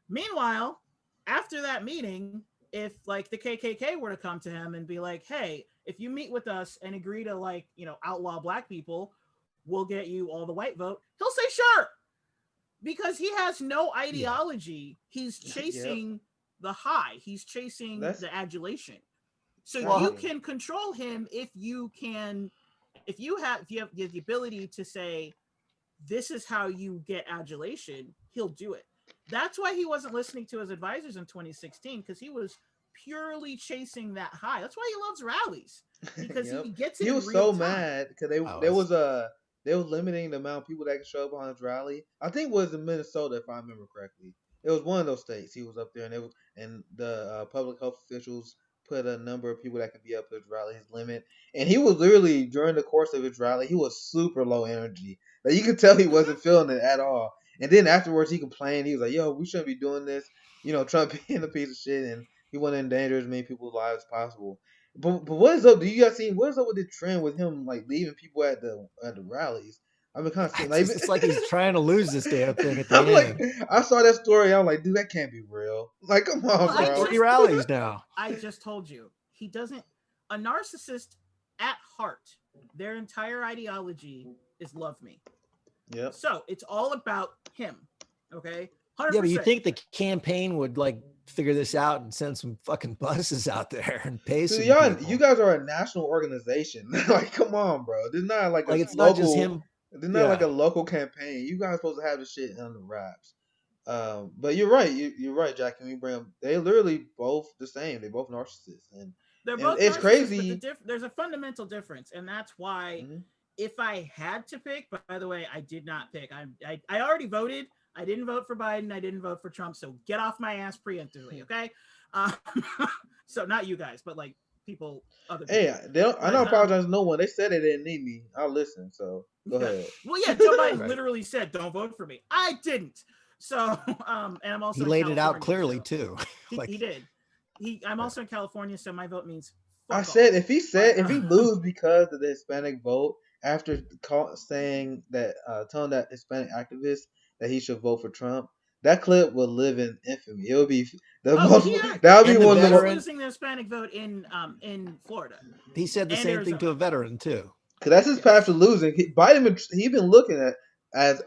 Meanwhile, after that meeting, if like the KKK were to come to him and be like, hey, if you meet with us and agree to like, outlaw black people, we'll get you all the white vote, he'll say sure. Because he has no ideology. He's chasing the high. He's chasing the adulation. So you can control him if you have the ability to say, this is how you get adulation, he'll do it. That's why he wasn't listening to his advisors in 2016, because he was purely chasing that high. That's why he loves rallies, because he gets it. He was so mad because they were limiting the amount of people that could show up on his rally. I think it was in Minnesota, if I remember correctly. It was one of those states. He was up there, and the public health officials put a number of people that could be up at his rally, his limit. And he was literally, during the course of his rally, he was super low energy. Like, you could tell he wasn't feeling it at all. And then afterwards, he complained. He was like, yo, we shouldn't be doing this. Trump being a piece of shit, and he wanted to endanger as many people's lives as possible. But what is up? Do you guys see what is up with the trend with him like leaving people at the rallies? I've been kind of seeing it's like he's trying to lose this damn thing at the I'm end. like, I saw that story. I'm like, dude, that can't be real. Like, come on, bro. 3 rallies now. I just told you, he doesn't. A narcissist at heart, their entire ideology is love me. Yeah. So it's all about him. Okay. 100%. Yeah, but you think the campaign would like figure this out and send some fucking buses out there and pay some people? You guys are a national organization. Like, come on, bro. There's not like it's local, not just him. There's not like a local campaign. You guys are supposed to have this shit under wraps. But you're right. You're right, Jack. Can we bring them? They literally both the same. They're both narcissists, and they're both. It's crazy. There's a fundamental difference, and that's why if I had to pick, by the way, I did not pick. I already voted. I didn't vote for Biden. I didn't vote for Trump. So get off my ass preemptively, okay? So not you guys, but like people, other people. Hey, I don't apologize to no one. They said they didn't need me. I'll listen. So go ahead. Well, yeah, Joe Biden literally said, "Don't vote for me." I didn't. So, and I'm also. He laid it out clearly too. He did. I'm also in California, so my vote means. I said if he lose because of the Hispanic vote after saying that, telling that Hispanic activist that he should vote for Trump, that clip will live in infamy. It would be that would be one of the losing the Hispanic vote in Florida. He said the same thing to a veteran too. Because that's his path to losing. Biden, he's been looking at as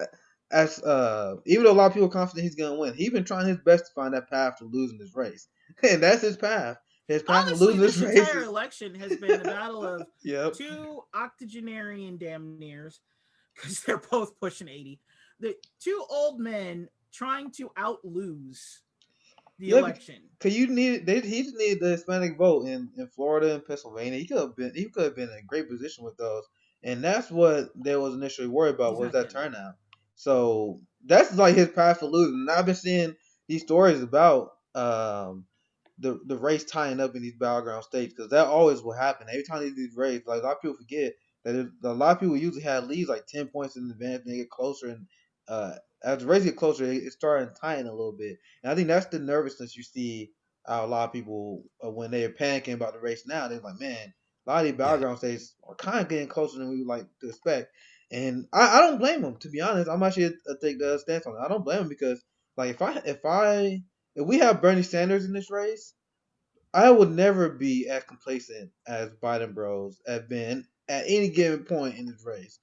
even though a lot of people are confident he's gonna win, he's been trying his best to find that path to losing this race, and that's his path. His path to losing this race. This entire election has been the battle of two octogenarian damn nears, because they're both pushing 80. The two old men trying to out-lose the election. Because he just needed the Hispanic vote in Florida and Pennsylvania. He could have been in a great position with those, and that's what they was initially worried about was that turnout. So that's like his path for losing. And I've been seeing these stories about the race tying up in these battleground states, because that always will happen every time these races. Like, a lot of people forget that a lot of people usually have leads like 10 points in advance, and they get closer, and as the race get closer, it started tying a little bit. And I think that's the nervousness you see a lot of people when they're panicking about the race now. They're like, man, A lot of these battleground states are kind of getting closer than we would like to expect. And I don't blame them, to be honest. I'm actually take the stance on it. I don't blame them because like if we have Bernie Sanders in this race, I would never be as complacent as Biden bros have been at any given point in this race.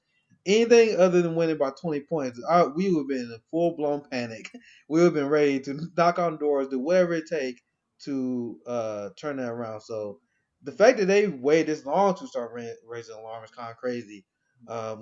Anything other than winning by 20 points, we would have been in full blown panic. We would have been ready to knock on doors, do whatever it takes to turn that around. So the fact that they waited this long to start raising alarm is kind of crazy,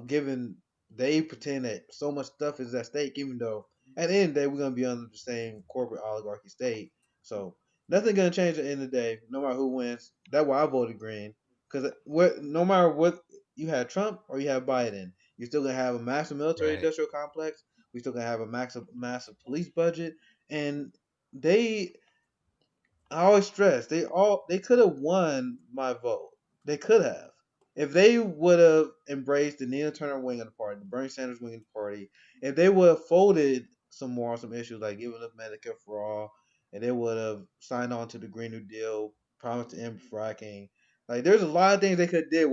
given they pretend that so much stuff is at stake, even though at the end of the day we're going to be under the same corporate oligarchy state. So nothing gonna change at the end of the day, no matter who wins. That's why I voted green. Because no matter what you had Trump or you have Biden, you're still gonna have a massive military industrial complex. We're still gonna have a massive police budget, and they. I always stress they could have won my vote. They could have. If they would have embraced the Nina Turner wing of the party, the Bernie Sanders wing of the party, if they would have folded some more on some issues like giving up Medicare for all, and they would have signed on to the Green New Deal, promised to end fracking. Like there's a lot of things they could have did.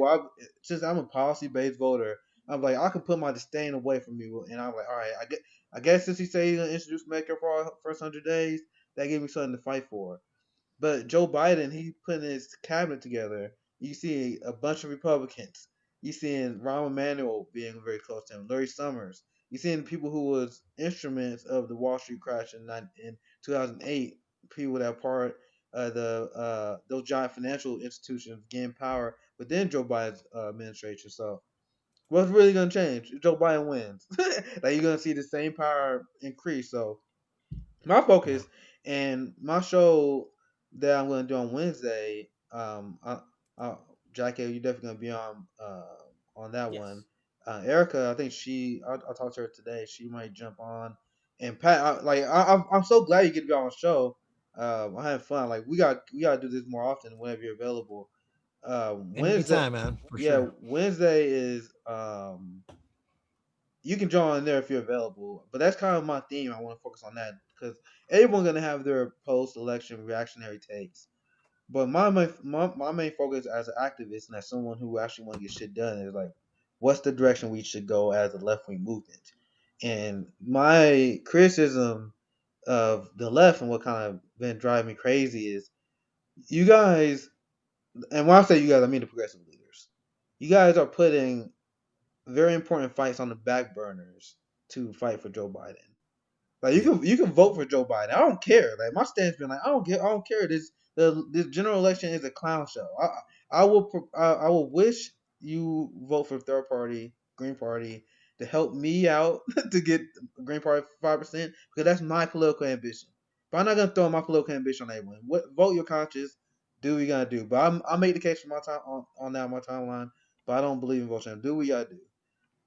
Since I'm a policy based voter, I'm like I can put my disdain away from you, and I'm like, all right, I guess since he said he's gonna introduce Medicare for all first 100 days, that gave me something to fight for. But Joe Biden, he putting his cabinet together. You see a bunch of Republicans. You seeing Rahm Emanuel being very close to him, Larry Summers. You seeing people who was instruments of the Wall Street crash in 2008. People that are part of those giant financial institutions gain power within Joe Biden's administration. So what's really gonna change if Joe Biden wins? Like you're gonna see the same power increase. So my focus and my show that I'm going to do on Wednesday. Jackie, you definitely going to be on that one. Yes. Erica, I think I talked to her today. She might jump on. And Pat, I'm so glad you get to be on the show. I had fun. Like we got to do this more often whenever you're available. Wednesday, Anytime, man, for yeah, sure. Wednesday is you can join in there if you're available. But that's kind of my theme. I want to focus on that because everyone's gonna have their post-election reactionary takes. But my main focus as an activist and as someone who actually want to get shit done is like, what's the direction we should go as a left wing movement? And my criticism of the left and what kind of been driving me crazy is you guys, and when I say you guys, I mean the progressive leaders. You guys are putting very important fights on the back burners to fight for Joe Biden. Like you can vote for Joe Biden. I don't care. Like my stance been like I don't care. This general election is a clown show. I will wish you vote for third party Green Party to help me out to get Green Party 5% because that's my political ambition. But I'm not gonna throw my political ambition on everyone. Vote your conscience. Do what you gotta do. But I make the case for my time on that my timeline. But I don't believe in voting. Do what you gotta do.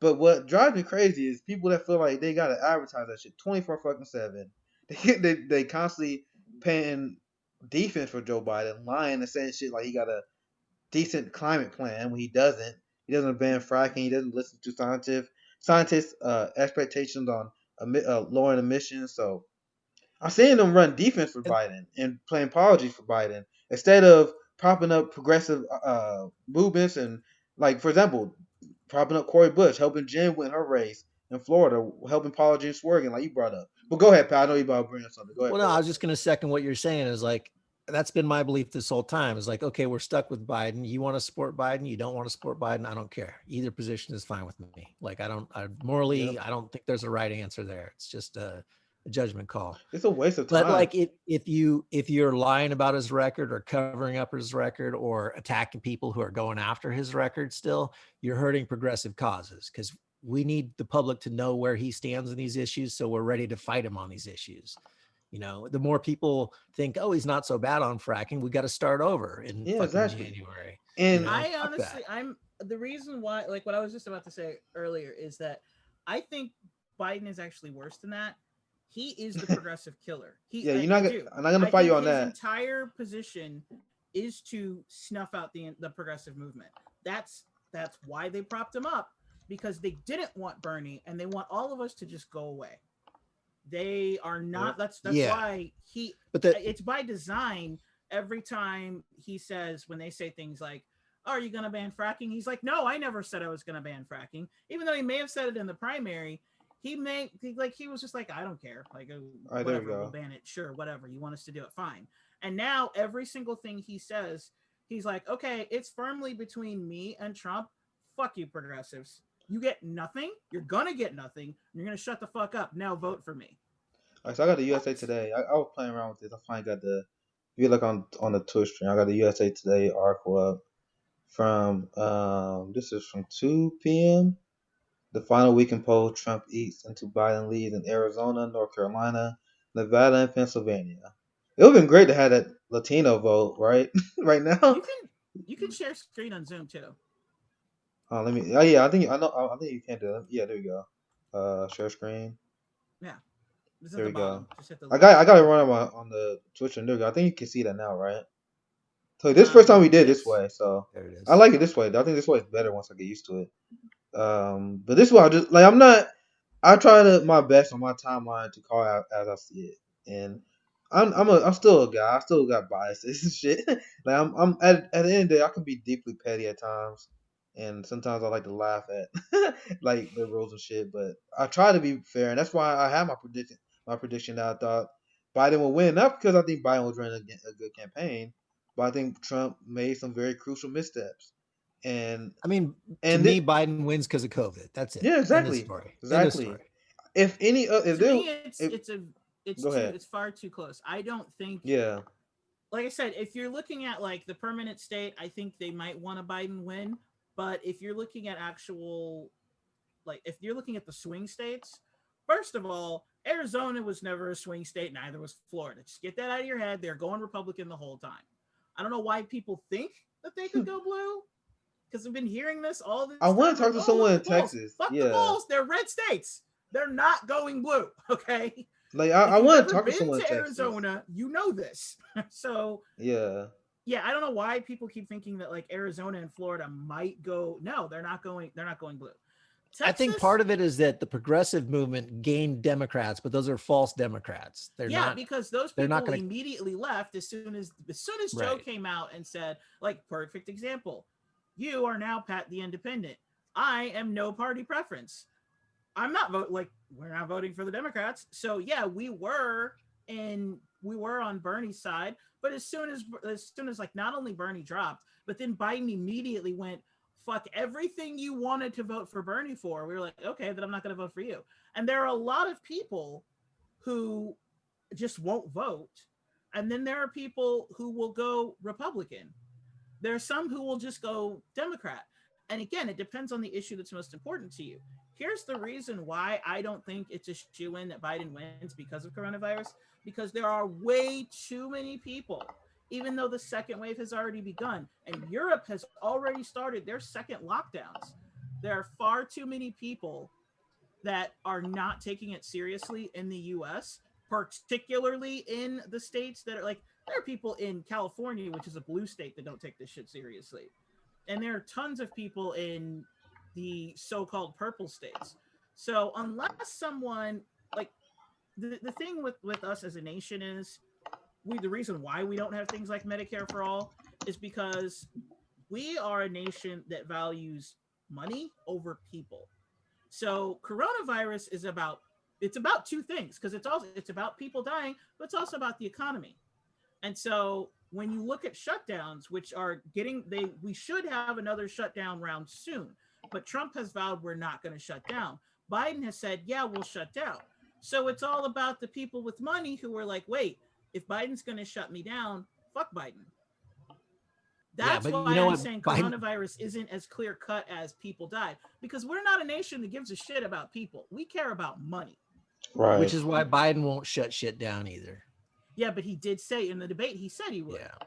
But what drives me crazy is people that feel like they gotta advertise that shit 24/7. They constantly paying defense for Joe Biden, lying and saying shit like he got a decent climate plan when he doesn't. He doesn't ban fracking. He doesn't listen to scientists' expectations on lowering emissions. So I'm seeing them run defense for Biden and playing apologies for Biden instead of propping up progressive movements and like for example propping up Cori Bush, helping Jen win her race in Florida, helping Paula Jean Swergen, like you brought up. But go ahead, Pat. I know you about to bring up something. Go ahead. Well, no, I was just going to second what you're saying. Is like that's been my belief this whole time. Is like, okay, we're stuck with Biden. You want to support Biden? You don't want to support Biden? I don't care. Either position is fine with me. Like I don't think there's a right answer there. It's just a judgment call. It's a waste of time. But like if you're lying about his record or covering up his record or attacking people who are going after his record, still you're hurting progressive causes because we need the public to know where he stands in these issues, so we're ready to fight him on these issues. You know, the more people think, oh, he's not so bad on fracking, we got to start over in January. And I honestly, I'm the reason why, like what I was just about to say earlier, is that I think Biden is actually worse than that. He is the progressive killer. I'm not gonna fight you on that. His entire position is to snuff out the progressive movement. That's why they propped him up, because they didn't want Bernie and they want all of us to just go away. They are not. That's why it's by design. Every time he says, when they say things like, "Oh, are you going to ban fracking?" He's like, "No, I never said I was going to ban fracking." Even though he may have said it in the primary, he was just like, "I don't care. Like, All right, there we whatever, we'll go. ban it. Sure, whatever. You want us to do it, fine." And now every single thing he says, he's like, "Okay, it's firmly between me and Trump. Fuck you, progressives. You get nothing. You're gonna get nothing. You're gonna shut the fuck up. Now vote for me." All right, so I got the What? USA Today. I was playing around with this. I finally got the. If you look on the Twitch stream, I got the USA Today article up from this is from 2 p.m. The final weekend poll: Trump eats into Biden leads in Arizona, North Carolina, Nevada, and Pennsylvania. It would have been great to have that Latino vote, right? right now. You can share screen on Zoom too. Let me. Oh yeah, I think I know. I think you can do it. Yeah, there we go. Share screen. Yeah, it's at There the we go. bottom. Just hit the I little got I got arrow. it running on the Twitch and there we go. I think you can see that now, right? So this first time we did this Yes. way, so There it I is. like it this way. I think this way is better once I get used to it. But this one I just like I'm not. I try to my best on my timeline to call out as I see it, and I'm still a guy. I still got biases and shit. Like I'm at the end of the day, I can be deeply petty at times, and sometimes I like to laugh at like liberals and shit. But I try to be fair, and that's why I had my prediction that I thought Biden would win, not because I think Biden was running a good campaign, but I think Trump made some very crucial missteps, and I mean, to and me, it, Biden wins because of COVID. That's it. yeah, End of exactly, story. End of exactly. story. If any, if To they, me, if it's go too ahead, it's far too close. I don't think, yeah, like I said, if you're looking at like the permanent state, I think they might want a Biden win. But if you're looking at actual, like if you're looking at the swing states, first of all, Arizona was never a swing state, neither was Florida. Just get that out of your head. They're going Republican the whole time. I don't know why people think that they could go blue, because I've been hearing this all I this want time. to Like, talk to oh, someone look in at the polls. Texas. Fuck the Yeah, polls. They're red states. They're not going blue. Okay. like I If you've want to ever talk to been someone in to Texas. Arizona, you know this. So Yeah, yeah, I don't know why people keep thinking that like Arizona and Florida might go. No, they're not going. They're not going blue. I think Texas, part of it is that the progressive movement gained Democrats, but those are false Democrats. They're yeah, not. because those They're not people going to. immediately left as soon as Joe Right. came out and said, like, perfect example, you are now Pat the Independent. I am no party preference. I'm not vote like we're not voting for the Democrats. So yeah, we were on Bernie's side, but as soon as like not only Bernie dropped, but then Biden immediately went fuck everything you wanted to vote for Bernie for. We were like, okay, then I'm not going to vote for you. And there are a lot of people who just won't vote, and then there are people who will go Republican. There are some who will just go Democrat. And again, it depends on the issue that's most important to you. Here's the reason why I don't think it's a shoe in that Biden wins because of coronavirus, because there are way too many people, even though the second wave has already begun, and Europe has already started their second lockdowns. There are far too many people that are not taking it seriously in the US, particularly in the states that are like, there are people in California, which is a blue state, that don't take this shit seriously. And there are tons of people in the so called purple states. So, unless someone, like, the thing with us as a nation is, the reason why we don't have things like Medicare for all is because we are a nation that values money over people. So coronavirus is about, it's about two things, because it's about people dying, but it's also about the economy. And so when you look at shutdowns, which are getting, we should have another shutdown round soon, but Trump has vowed we're not going to shut down. Biden has said, yeah, we'll shut down. So it's all about the people with money who are like, wait, if Biden's going to shut me down, fuck Biden. Yeah, That's but why you know I'm what? saying Biden. coronavirus isn't as clear cut as people died, because we're not a nation that gives a shit about people. We care about money. right. Which is why Biden won't shut shit down either. Yeah, but he did say in the debate, he said he would. Yeah.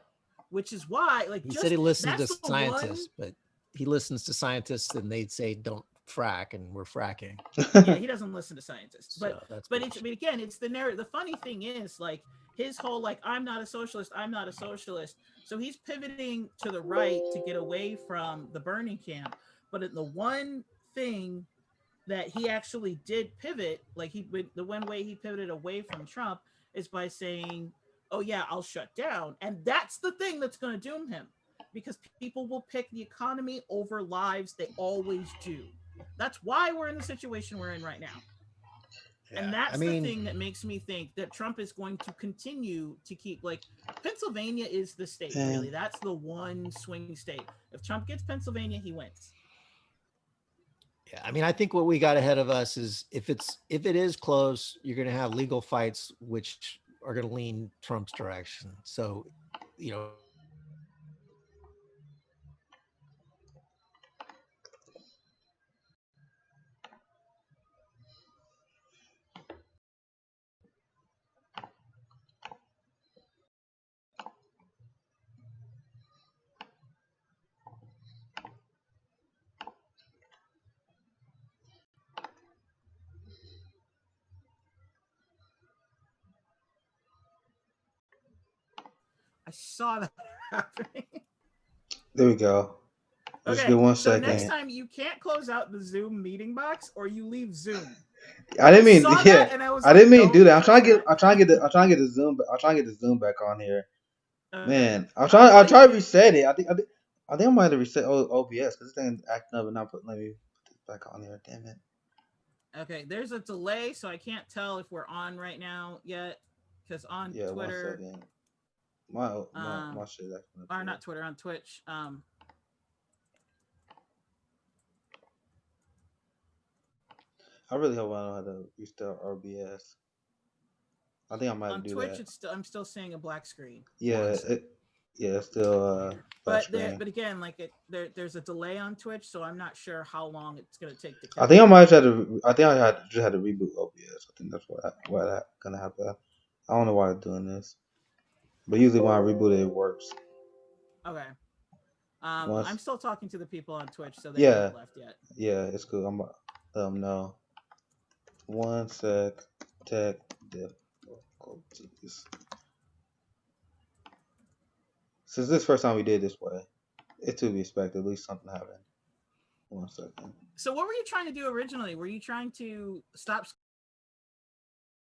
Which is why, like, He said just he listened that's to the one. scientists, but he listens to scientists and they'd say don't frack, and we're fracking. Yeah, he doesn't listen to scientists. So that's But again, it's the narrative. The funny thing is, like, his whole like, I'm not a socialist, I'm not a socialist. So he's pivoting to the right to get away from the Bernie camp. But the one thing that he actually did pivot, like the one way he pivoted away from Trump is by saying, "Oh yeah, I'll shut down," and that's the thing that's going to doom him. because people will pick the economy over lives. They always do. That's why we're in the situation we're in right now. And that's the thing that makes me think that Trump is going to continue to keep, like, Pennsylvania is the state, really. That's the one swing state. If Trump gets Pennsylvania, he wins. Yeah, I mean, I think what we got ahead of us is if it is close, you're going to have legal fights which are going to lean Trump's direction. So, you know, I saw that happening. There we go. Just Okay, give 1 so second. next time you can't close out the Zoom meeting box, or you leave Zoom. I didn't mean, saw yeah. that and I was I didn't like, mean to do that. I'm "Don't trying to touch get the Zoom back on here. Okay. Man, I'll try to reset it. I think I might have to reset OBS because this thing's acting up and not let me put this back on here. Damn it. Okay, there's a delay, so I can't tell if we're on right now yet. Because on Twitter, 1 second. My shit acting up. Or not Twitter, on Twitch. I really hope I know how to restart OBS. I think I might on do Twitch, that. I'm still seeing a black screen. Yeah, it's still but again, like there's a delay on Twitch, so I'm not sure how long it's gonna take to. I think I might have to. I think I just had to reboot OBS. I think that's what gonna happen. I don't know why it's doing this, but usually when I reboot it, it works. Okay. I'm still talking to the people on Twitch, so they haven't left yet. Yeah, it's cool. I'm let them know. 1 sec. Tech difficulties. Since this first time we did this way, it's to be expected. At least something happened. 1 second. So what were you trying to do originally? Were you trying to stop